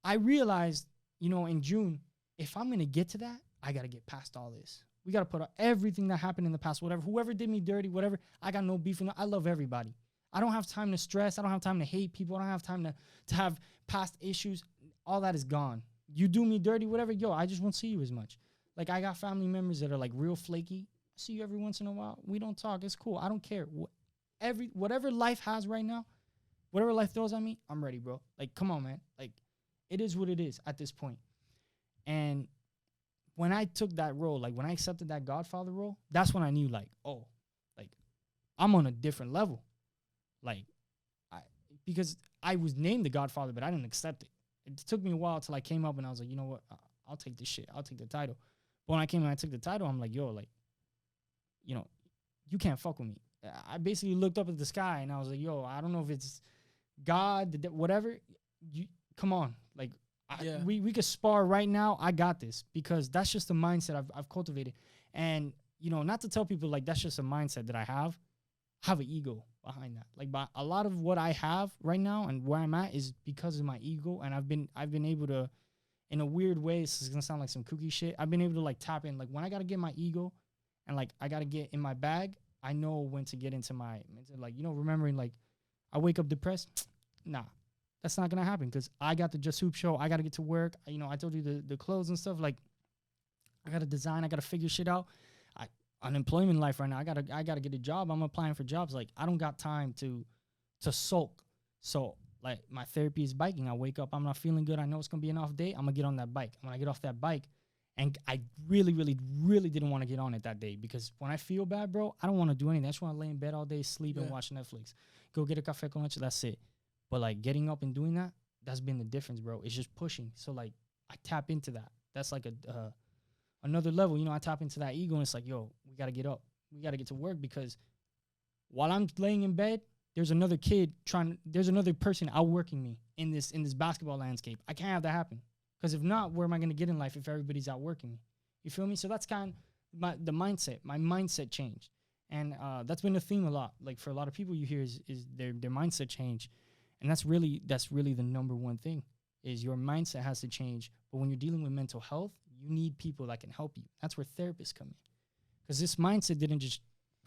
I realized, in June, if I'm gonna get to that, I gotta get past all this. We gotta put out everything that happened in the past, whoever did me dirty, whatever. I got no beef with them. I love everybody. I don't have time to stress. I don't have time to hate people. I don't have time to have past issues. All that is gone. You do me dirty, whatever. Yo, I just won't see you as much. Like, I got family members that are like real flaky. I see you every once in a while. We don't talk. It's cool. I don't care. Whatever life has right now, whatever life throws at me, I'm ready, bro. Like, come on, man. Like, it is what it is at this point. And when I took that role, like when I accepted that Godfather role, that's when I knew, like, oh, like I'm on a different level. Like, because I was named the Godfather, but I didn't accept it. It took me a while till I came up and I was like, you know what? I'll take this shit. I'll take the title. But when I came and I took the title, I'm like, yo, like, you can't fuck with me. I basically looked up at the sky and I was like, yo, I don't know if it's God, whatever. You come on, like, we could spar right now. I got this because that's just the mindset I've cultivated. And not to tell people like that's just a mindset that I have an ego behind that. Like, by a lot of what I have right now and where I'm at is because of my ego. And I've been able to, in a weird way, this is gonna sound like some kooky shit, I've been able to like tap in. Like, when I gotta get my ego and like I gotta get in my bag, I know when to get into like, remembering like I wake up depressed. Nah, that's not gonna happen because I got the Just Hoop show. I gotta get to work. I told you the clothes and stuff. Like, I gotta design. I gotta figure shit out. Unemployment life right now. I gotta get a job. I'm applying for jobs. Like, I don't got time to sulk. So like, my therapy is biking. I wake up, I'm not feeling good. I know it's gonna be an off day. I'm gonna get on that bike. When I get off that bike, and I really, really, really didn't want to get on it that day because when I feel bad, bro, I don't want to do anything. I just want to lay in bed all day, sleep and watch Netflix. Go get a café con leche. That's it. But like, getting up and doing that's been the difference, bro. It's just pushing. So like, I tap into that. That's like another level. I tap into that ego and it's like, yo, we got to get up. We got to get to work because while I'm laying in bed, there's another person outworking me in this basketball landscape. I can't have that happen because if not, where am I going to get in life if everybody's outworking me? You feel me? So that's kind of the mindset. My mindset changed. And that's been a theme a lot. Like, for a lot of people you hear is their mindset change. And that's really the number one thing is your mindset has to change. But when you're dealing with mental health, you need people that can help you. That's where therapists come in. Because this mindset didn't just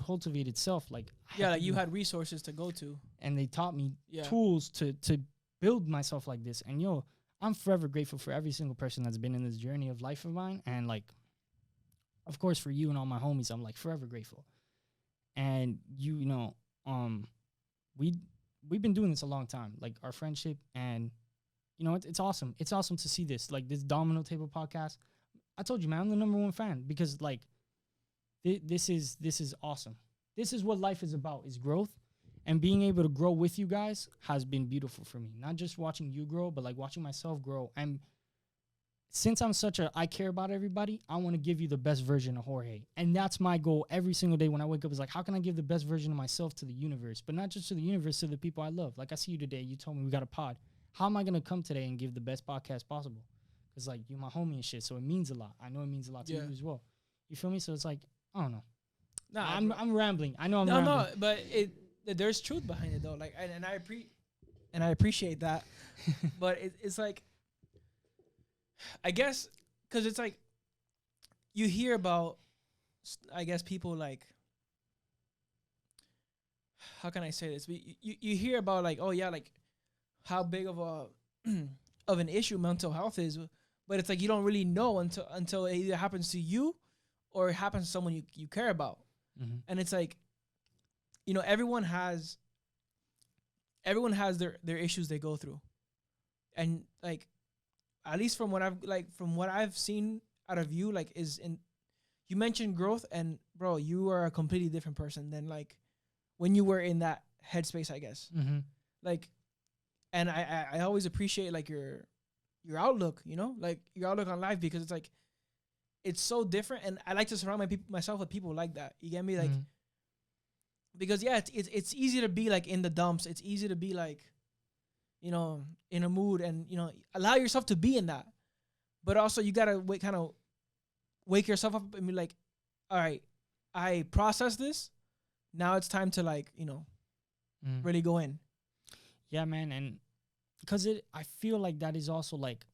cultivate itself. Like, like you had resources to go to. And they taught me tools to build myself like this. And yo, I'm forever grateful for every single person that's been in this journey of life of mine. And like, of course, for you and all my homies, I'm like forever grateful. And we've been doing this a long time, like our friendship, and it's awesome. It's awesome to see this, like this Domino Table Podcast. I told you, man, I'm the number one fan because like this is awesome. This is what life is about, is growth, and being able to grow with you guys has been beautiful for me. Not just watching you grow, but like watching myself grow. And since I'm I care about everybody, I want to give you the best version of Jorge. And that's my goal every single day when I wake up, is like, how can I give the best version of myself to the universe? But not just to the universe, to the people I love. Like, I see you today. You told me we got a pod. How am I going to come today and give the best podcast possible? Because, like, you're my homie and shit, so it means a lot. I know it means a lot to you as well. You feel me? So it's like, I don't know. No, I'm rambling. I know I'm rambling. No, but there's truth behind it, though. Like, and I appreciate that. But it's like, I guess, because it's like, you hear about, I guess, people like, how can I say this? You hear about like, oh yeah, like how big of a of an issue mental health is, but it's like you don't really know until it either happens to you or it happens to someone you care about. Mm-hmm. And it's like, you know, everyone has their issues they go through. And like, at least from what I've seen out of you, like, you mentioned growth, and bro, you are a completely different person than like when you were in that headspace, I guess. Mm-hmm. Like, and I always appreciate like your outlook, you know, like your outlook on life, because it's like, it's so different. And I like to surround myself with people like that. You get me? Like, Mm-hmm. because yeah, it's easy to be like in the dumps. It's easy to be like, you know, in a mood, and, you know, allow yourself to be in that. But also you gotta wake yourself up and be like, all right, I process this. Now it's time to, like, you know, really go in. Yeah, man. And because I feel like that is also like,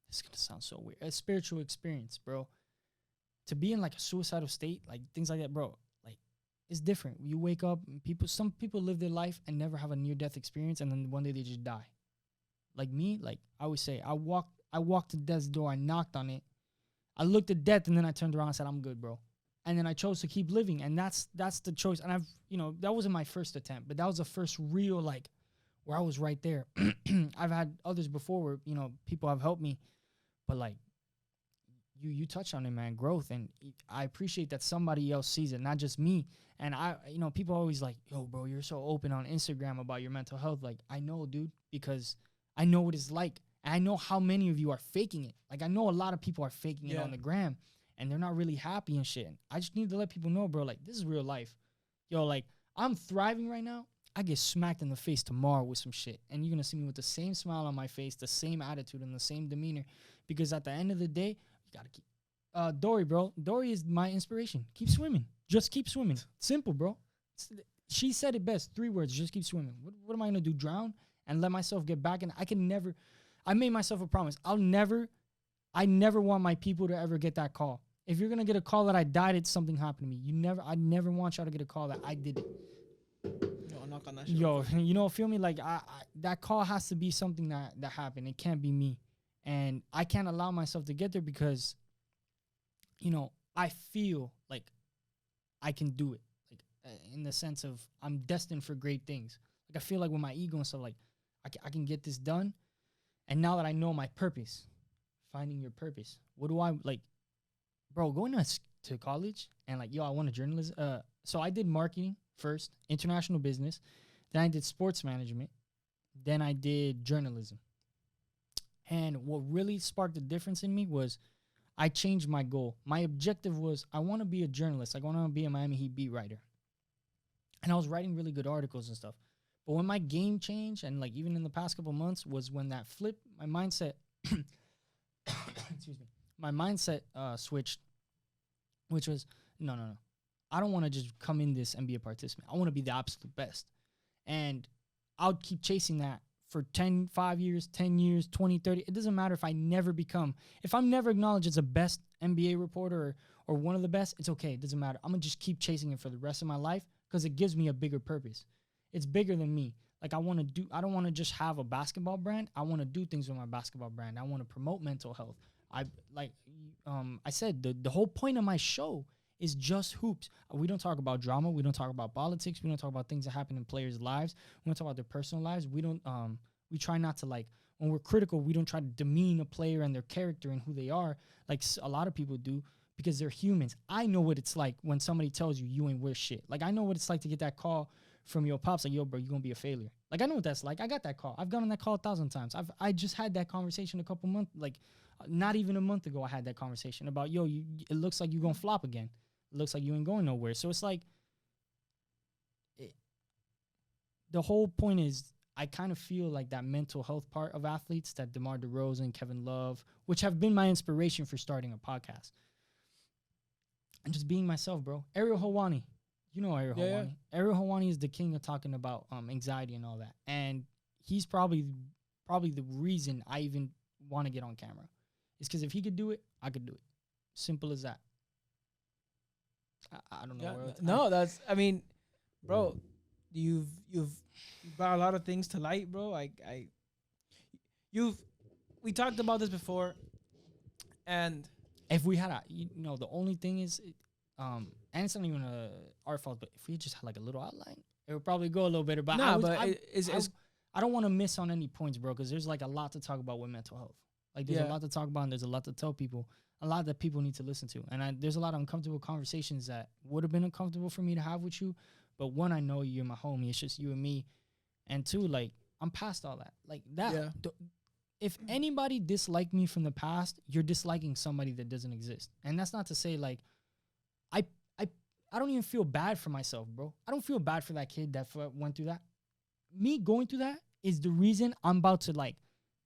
it's gonna sound so weird, a spiritual experience, bro. To be in like a suicidal state, like things like that, bro, like, it's different. You wake up, and some people live their life and never have a near death experience, and then one day they just die. Like me, like I always say, I walked to death's door, I knocked on it, I looked at death, and then I turned around and said, I'm good, bro. And then I chose to keep living, and that's the choice. And that wasn't my first attempt, but that was the first real, like, where I was right there. I've had others before where, you know, people have helped me, but like, you touched on it, man, growth. And I appreciate that somebody else sees it, not just me. And people always like, yo, bro, you're so open on Instagram about your mental health. Like, I know, dude, because I know what it's like. And I know how many of you are faking it. Like, I know a lot of people are faking it on the gram, and they're not really happy and shit. And I just need to let people know, bro, like, this is real life. Yo, like, I'm thriving right now. I get smacked in the face tomorrow with some shit, and you're going to see me with the same smile on my face, the same attitude, and the same demeanor, because at the end of the day, you got to keep... Dory, bro. Dory is my inspiration. Keep swimming. Just keep swimming. Simple, bro. She said it best. 3 words. Just keep swimming. What am I going to do? Drown and let myself get back? And I made myself a promise. I never want my people to ever get that call. If you're going to get a call that I died, it's something happened to me. I never want y'all to get a call that I did it. Yo, knock on that shit. Yo, you know, feel me? Like, that call has to be something that happened. It can't be me. And I can't allow myself to get there because, you know, I feel like I can do it. Like, in the sense of I'm destined for great things. Like, I feel like with my ego and stuff, like, I can get this done. And now that I know my purpose, finding your purpose, what do I, like, bro, going to college and, like, yo, I want a journalism. So I did marketing first, international business. Then I did sports management. Then I did journalism. And what really sparked the difference in me was I changed my goal. My objective was I want to be a journalist. Like, I want to be a Miami Heat beat writer. And I was writing really good articles and stuff. But when my game changed, and like even in the past couple months, was when that flip, my mindset, excuse me, my mindset switched, which was, no. I don't want to just come in this and be a participant. I want to be the absolute best. And I would keep chasing that for 5 years, 10 years, 20, 30. It doesn't matter if I'm never acknowledged as a best NBA reporter or one of the best, it's okay. It doesn't matter. I'm going to just keep chasing it for the rest of my life because it gives me a bigger purpose. It's bigger than me. Like, I don't want to just have a basketball brand. I want to do things with my basketball brand. I want to promote mental health. I said, the whole point of my show is just hoops. We don't talk about drama. We don't talk about politics. We don't talk about things that happen in players' lives. We don't talk about their personal lives. We try not to, like, when we're critical, we don't try to demean a player and their character and who they are, like a lot of people do, because they're humans. I know what it's like when somebody tells you ain't worth shit. Like, I know what it's like to get that call from your pops, like, yo, bro, you're going to be a failure. Like, I know what that's like. I got that call. I've gone on that call 1,000 times. I just had that conversation a couple months, like, not even a month ago, I had that conversation about, yo, it looks like you're going to flop again. It looks like you ain't going nowhere. So it's like, the whole point is, I kind of feel like that mental health part of athletes, that DeMar DeRozan, Kevin Love, which have been my inspiration for starting a podcast. And just being myself, bro. Ariel Helwani. You know Ariel Helwani. Yeah. Ariel Helwani is the king of talking about anxiety and all that. And he's probably the reason I even want to get on camera. It's because if he could do it, I could do it. Simple as that. I don't know. I mean, bro, you've brought a lot of things to light, bro. I we talked about this before, and if we had the only thing is, and it's not even our fault, but if we just had like a little outline, it would probably go a little better. But I don't want to miss on any points, bro, because there's like a lot to talk about with mental health. Like there's a lot to talk about, and there's a lot to tell people, a lot that people need to listen to. And there's a lot of uncomfortable conversations that would have been uncomfortable for me to have with you. But one, I know you're my homie. It's just you and me. And two, like, I'm past all that. Like that. Yeah. If anybody disliked me from the past, you're disliking somebody that doesn't exist. And that's not to say like, I don't even feel bad for myself, bro. I don't feel bad for that kid that went through that. Me going through that is the reason I'm about to like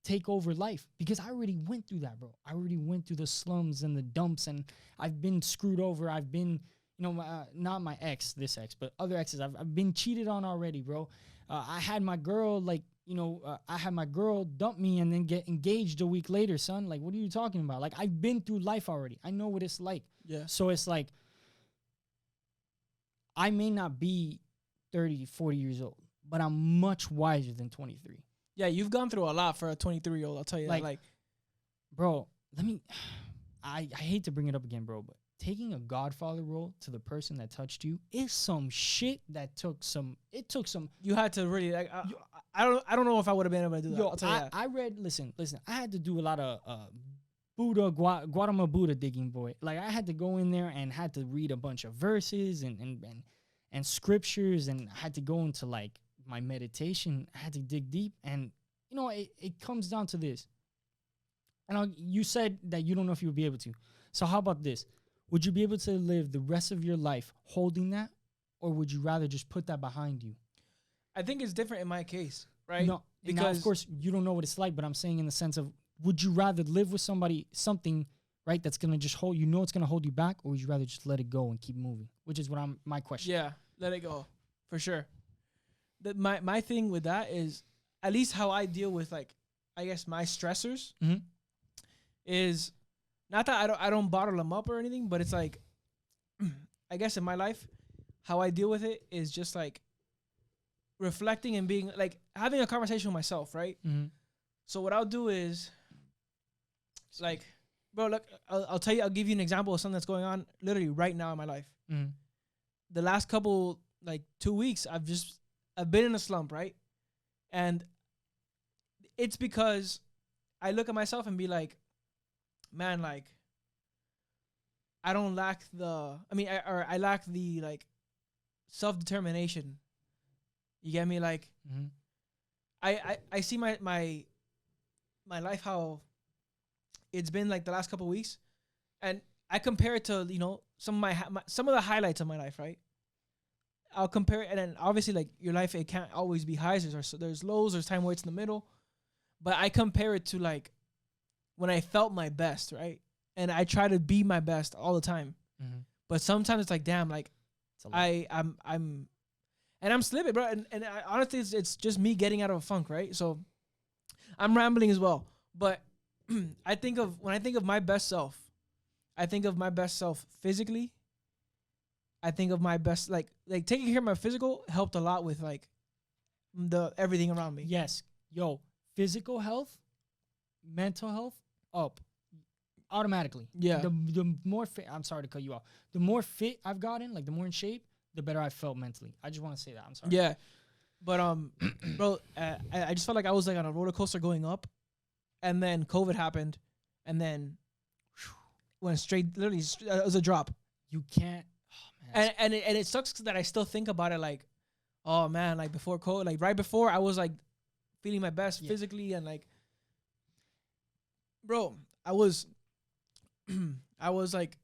take over life, because I already went through that, bro. I already went through the slums and the dumps, and I've been screwed over. I've been, not my ex, this ex, but other exes. I've been cheated on already, bro. I had my girl, like, I had my girl dump me and then get engaged a week later, son. Like, what are you talking about? Like, I've been through life already. I know what it's like. Yeah. So it's like, I may not be 30, 40 years old, but I'm much wiser than 23. Yeah, you've gone through a lot for a 23-year-old. I'll tell you that. Like, bro, I hate to bring it up again, bro, but taking a godfather role to the person that touched you is some shit that took some. You had to really, like, I don't know if I would have been able to do that. I'll tell you that. I read, listen, I had to do a lot of Guatemala Buddha digging, boy. Like, I had to go in there and had to read a bunch of verses and scriptures, and I had to go into like my meditation. I had to dig deep, and it comes down to this. And you said that you don't know if you would be able to. So how about this? Would you be able to live the rest of your life holding that, or would you rather just put that behind you? I think it's different in my case, right? No, because now, of course you don't know what it's like, but I'm saying in the sense of, would you rather live with something, right, that's gonna just hold, it's gonna hold you back, or would you rather just let it go and keep moving? Which is my question. Yeah, let it go, for sure. My thing with that is, at least how I deal with, like, I guess my stressors, is not that I don't bottle them up or anything, but it's like, I guess in my life, how I deal with it is just like reflecting and being like having a conversation with myself, right? Mm-hmm. So what I'll do is, like, bro, look, I'll tell you, I'll give you an example of something that's going on literally right now in my life. Mm-hmm. The last couple, like 2 weeks, I've been in a slump, right? And it's because I look at myself and be like, man, like, I don't lack I lack the, like, self-determination. You get me? Like, I see my life, how it's been like the last couple of weeks, and I compare it to, some of the highlights of my life, right? I'll compare it, and then obviously, like, your life, it can't always be highs. There's lows, there's time where it's in the middle, but I compare it to, like, when I felt my best, right? And I try to be my best all the time. Mm-hmm. But sometimes it's like, damn, like, I'm slipping, bro. And honestly, it's just me getting out of a funk, right? So I'm rambling as well. But when I think of my best self, I think of my best self physically. I think of my best, like taking care of my physical helped a lot with, like, the everything around me. Yes. Yo, physical health, mental health, up automatically. Yeah. The more fit, I'm sorry to cut you off. The more fit I've gotten, like the more in shape, the better I felt mentally. I just want to say that. I'm sorry. Yeah. But bro, I just felt like I was like on a roller coaster going up, and then COVID happened, and then went straight. Literally, it was a drop. You can't. Oh, man, and it sucks that I still think about it like, oh man, like before COVID, like right before I was like feeling my best physically, and like, bro, I was like,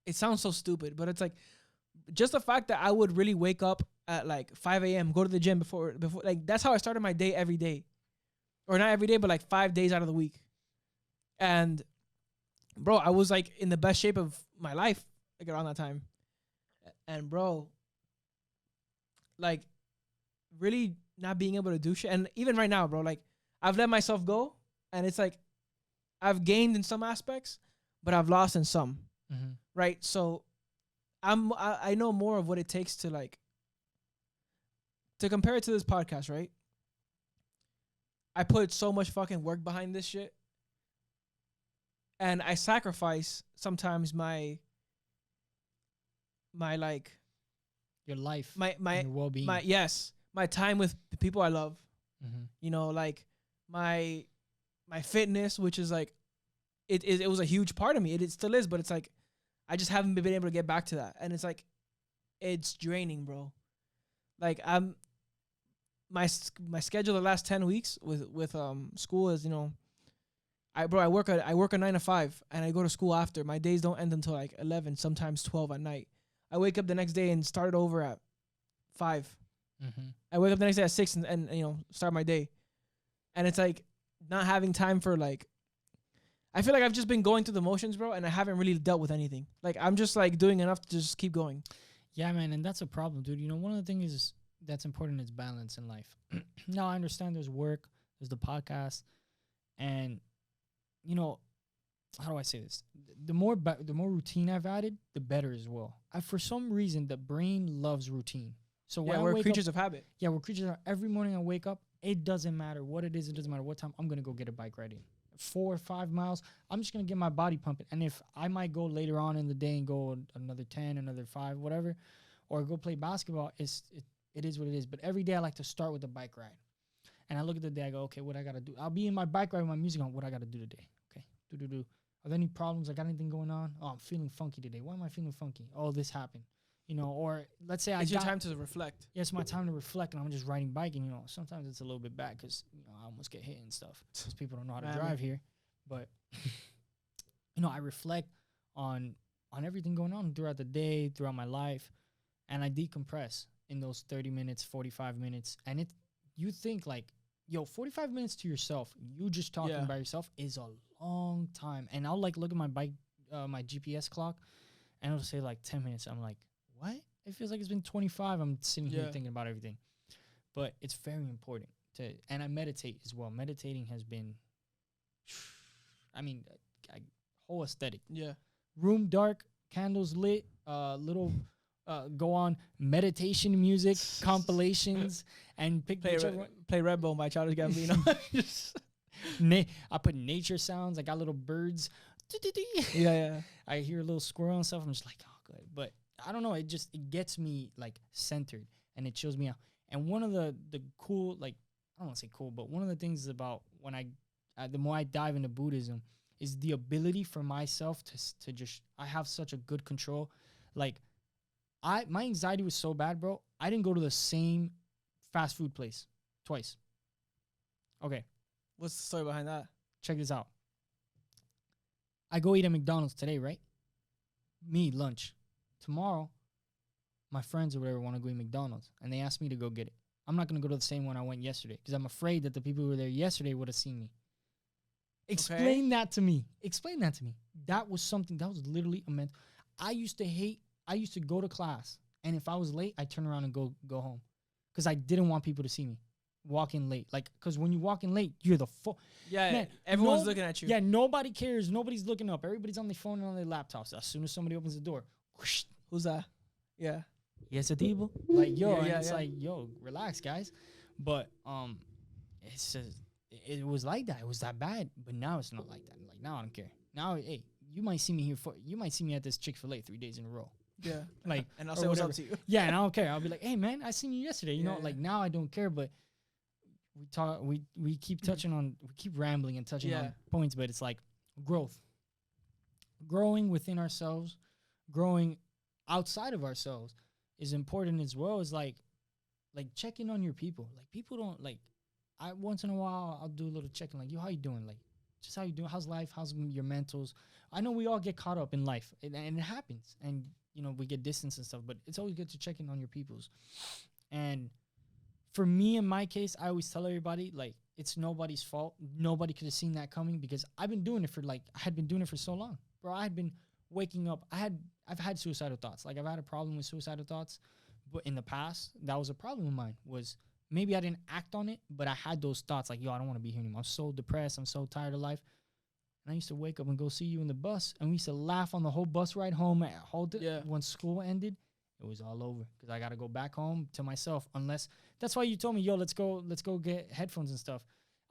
it sounds so stupid, but it's like, just the fact that I would really wake up at like 5 a.m., go to the gym before, like, that's how I started my day every day. Or not every day, but like 5 days out of the week. And, bro, I was like in the best shape of my life, like, around that time. And, bro, like, really not being able to do shit. And even right now, bro, like, I've let myself go, and it's like, I've gained in some aspects, but I've lost in some. Mm-hmm. Right? So I know more of what it takes to, like, to compare it to this podcast, right? I put so much fucking work behind this shit, and I sacrifice sometimes my like Your life, my your well-being. my time with the people I love. Mm-hmm. You know, like my fitness, which is like it was a huge part of me. It still is, but it's like I just haven't been able to get back to that, and it's like it's draining, bro. Like my schedule the last 10 weeks with school is, you know, I work a 9 to 5 and I go to school after. My days don't end until like 11, sometimes 12 at night. I wake up the next day and start over at 5. Mm-hmm. I wake up the next day at 6 and you know, start my day. And it's like not having time for like, I feel like I've just been going through the motions, bro, and I haven't really dealt with anything. Like I'm just like doing enough to just keep going. Yeah, man, and that's a problem, dude. You know, one of the things that's important is balance in life. Now, I understand there's work, there's the podcast, and, you know, how do I say this? The more routine I've added, the better as well. For some reason, the brain loves routine. So when we're creatures of habit. Yeah, we're creatures of every morning I wake up, it doesn't matter what it is, it doesn't matter what time, I'm going to go get a bike ride in. 4 or 5 miles, I'm just going to get my body pumping. And if I might go later on in the day and go another 10, another 5, whatever, or go play basketball, it is what it is. But every day I like to start with a bike ride. And I look at the day, I go, okay, what I got to do? I'll be in my bike ride with my music on. What I got to do today? Okay, do. Are there any problems? I got anything going on? Oh, I'm feeling funky today. Why am I feeling funky? Oh, this happened. You know, or let's say it's your time to reflect. Yeah, it's my time to reflect, and I'm just riding bike. And, you know, sometimes it's a little bit bad because, you know, I almost get hit and stuff because people don't know how to drive here. But, you know, I reflect on everything going on throughout the day, throughout my life, and I decompress in those 30 minutes, 45 minutes. And you think like, yo, 45 minutes to yourself, you just talking by yourself is a long time. And I'll like look at my bike, my GPS clock, and it'll say like 10 minutes. I'm like, what? It feels like it's been 25. I'm sitting here thinking about everything. But it's very important and I meditate as well. Meditating has been, I mean, whole aesthetic. Yeah. Room dark, candles lit, little go on meditation music, compilations, and play Red Bull by Childish Gambino. I put nature sounds. I got little birds. Yeah. I hear a little squirrel and stuff. I'm just like, oh, good. But I don't know. It gets me like centered and it chills me out. And one of the cool, like, I don't want to say cool, but one of the things about when the more I dive into Buddhism is the ability for myself to just, I have such a good control. Like, my anxiety was so bad, bro. I didn't go to the same fast food place twice. Okay. What's the story behind that? Check this out. I go eat at McDonald's today, right? Me, lunch. Tomorrow, my friends or whatever want to go eat McDonald's, and they ask me to go get it. I'm not going to go to the same one I went yesterday because I'm afraid that the people who were there yesterday would have seen me. Explain that to me. That was something, that was literally immense. I used to go to class, and if I was late, I'd turn around and go home because I didn't want people to see me walk in late. Like, because when you walk in late, you're the man, everyone's looking at you. Yeah, nobody cares. Nobody's looking up. Everybody's on their phone and on their laptops. As soon as somebody opens the door, whoosh, who's that? Yeah. Yes, a table. Like, yo, like, yo, relax, guys. But it's just, it was like that. It was that bad. But now it's not like that. Like, now I don't care. Now, hey, you might see me at this Chick-fil-A 3 days in a row. Yeah. Like, and I'll say what's up to you. Yeah, and I don't care. I'll be like, hey, man, I seen you yesterday. You know, like, now I don't care. But we keep rambling and touching on points, but it's like growing within ourselves, growing outside of ourselves is important as well as like checking on your people. Like, people don't like, I once in a while I'll do a little checking, like, yo, how you doing? Like, just how you doing? How's life? How's your mentals? I know we all get caught up in life and it happens, and you know, we get distance and stuff, but it's always good to check in on your peoples. And for me, in my case, I always tell everybody, like, it's nobody's fault. Nobody could have seen that coming because I had been doing it for so long, bro. I had been waking up. I've had suicidal thoughts. Like, I've had a problem with suicidal thoughts, but in the past, that was a problem of mine. Was maybe I didn't act on it, but I had those thoughts like, yo, I don't want to be here anymore. I'm so depressed. I'm so tired of life. And I used to wake up and go see you in the bus, and we used to laugh on the whole bus ride home. When school ended, it was all over because I got to go back home to myself. Unless that's why you told me, yo, let's go get headphones and stuff.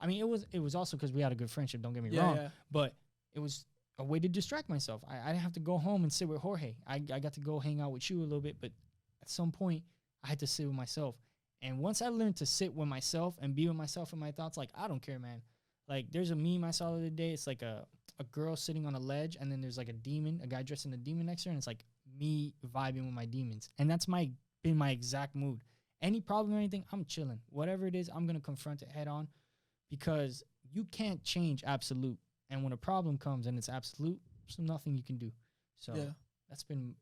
I mean, it was also because we had a good friendship. Don't get me wrong, but it was a way to distract myself. I didn't have to go home and sit with Jorge. I got to go hang out with you a little bit, but at some point, I had to sit with myself. And once I learned to sit with myself and be with myself and my thoughts, like, I don't care, man. Like, there's a meme I saw the other day. It's like a girl sitting on a ledge, and then there's like a guy dressed in a demon next to her, and it's like me vibing with my demons. And that's been my exact mood. Any problem or anything, I'm chilling. Whatever it is, I'm going to confront it head on, because you can't change absolute. And when a problem comes and it's absolute, there's nothing you can do. So that's been,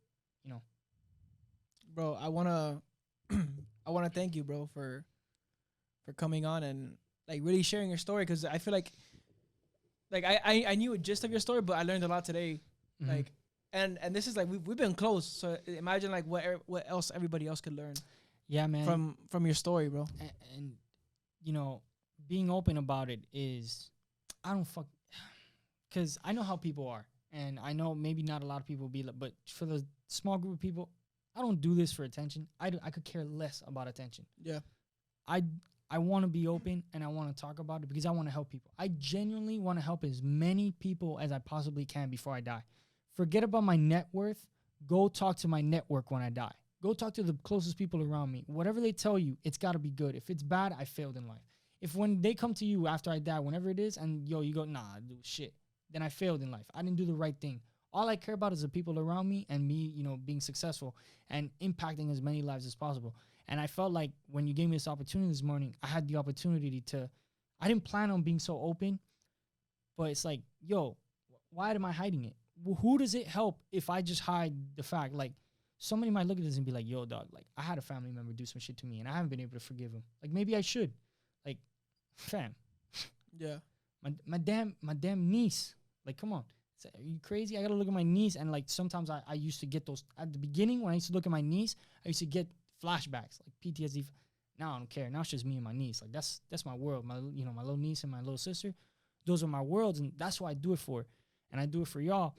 Bro, I wanna thank you, bro, for coming on and like really sharing your story, because I feel like I knew a gist of your story, but I learned a lot today. Mm-hmm. Like, and this is like we've been close, so imagine like what else everybody else could learn. Yeah, man. From your story, bro. And being open about it is, because I know how people are, and I know maybe not a lot of people be like, but for the small group of people, I don't do this for attention. I could care less about attention. Yeah. I want to be open, and I want to talk about it because I want to help people. I genuinely want to help as many people as I possibly can before I die. Forget about my net worth. Go talk to my network when I die. Go talk to the closest people around me. Whatever they tell you, it's got to be good. If it's bad, I failed in life. If when they come to you after I die, whenever it is, and you go, nah, I do shit, then I failed in life. I didn't do the right thing. All I care about is the people around me and me, being successful and impacting as many lives as possible. And I felt like when you gave me this opportunity this morning, I had the opportunity I didn't plan on being so open, but it's like, why am I hiding it? Who does it help if I just hide the fact? Like, somebody might look at this and be like, yo, dog, like, I had a family member do some shit to me and I haven't been able to forgive him. Like, maybe I should. Like, fam. Yeah. My damn niece. Like, come on. Are you crazy? I got to look at my niece. And, like, sometimes I used to get those. At the beginning, when I used to look at my niece, I used to get flashbacks, like PTSD. Now I don't care. Now it's just me and my niece. Like, that's my world. My little niece and my little sister. Those are my worlds, and that's what I do it for. And I do it for y'all.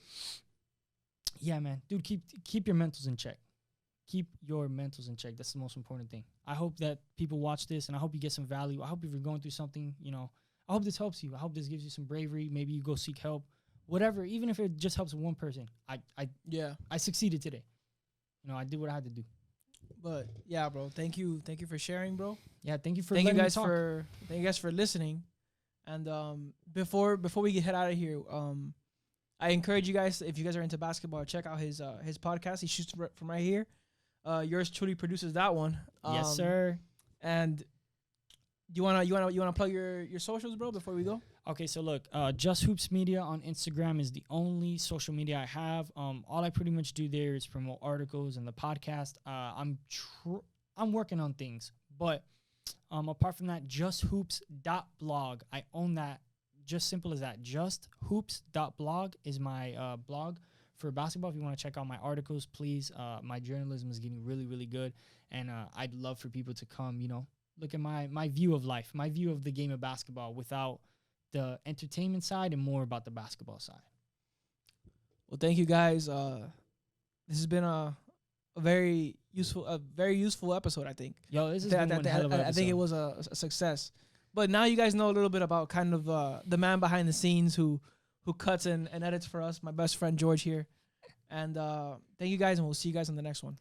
Yeah, man. Dude, keep your mentals in check. Keep your mentals in check. That's the most important thing. I hope that people watch this, and I hope you get some value. I hope if you're going through something, I hope this helps you. I hope this gives you some bravery. Maybe you go seek help. Whatever, even if it just helps one person. I succeeded today. I did what I had to do. But yeah, bro, thank you for sharing, bro. Yeah, thank you thank you guys for listening. And before we head out of here, I encourage you guys, if you guys are into basketball, check out his podcast. He shoots from right here. Yours truly produces that one. Yes, sir. And you wanna plug your socials, bro, before we go? Okay, so look, Just Hoops Media on Instagram is the only social media I have. All I pretty much do there is promote articles and the podcast. I'm working on things, but apart from that, justhoops.blog. I own that. Just simple as that. Justhoops.blog is my blog for basketball. If you want to check out my articles, please. My journalism is getting really, really good, and I'd love for people to come, look at my view of life, my view of the game of basketball without the entertainment side and more about the basketball side. Well, thank you guys. This has been a very useful episode, I think. Yo, this has been one hell of an episode. I think it was a success. But now you guys know a little bit about kind of the man behind the scenes who cuts and edits for us, my best friend Jorge here. And thank you guys, and we'll see you guys on the next one.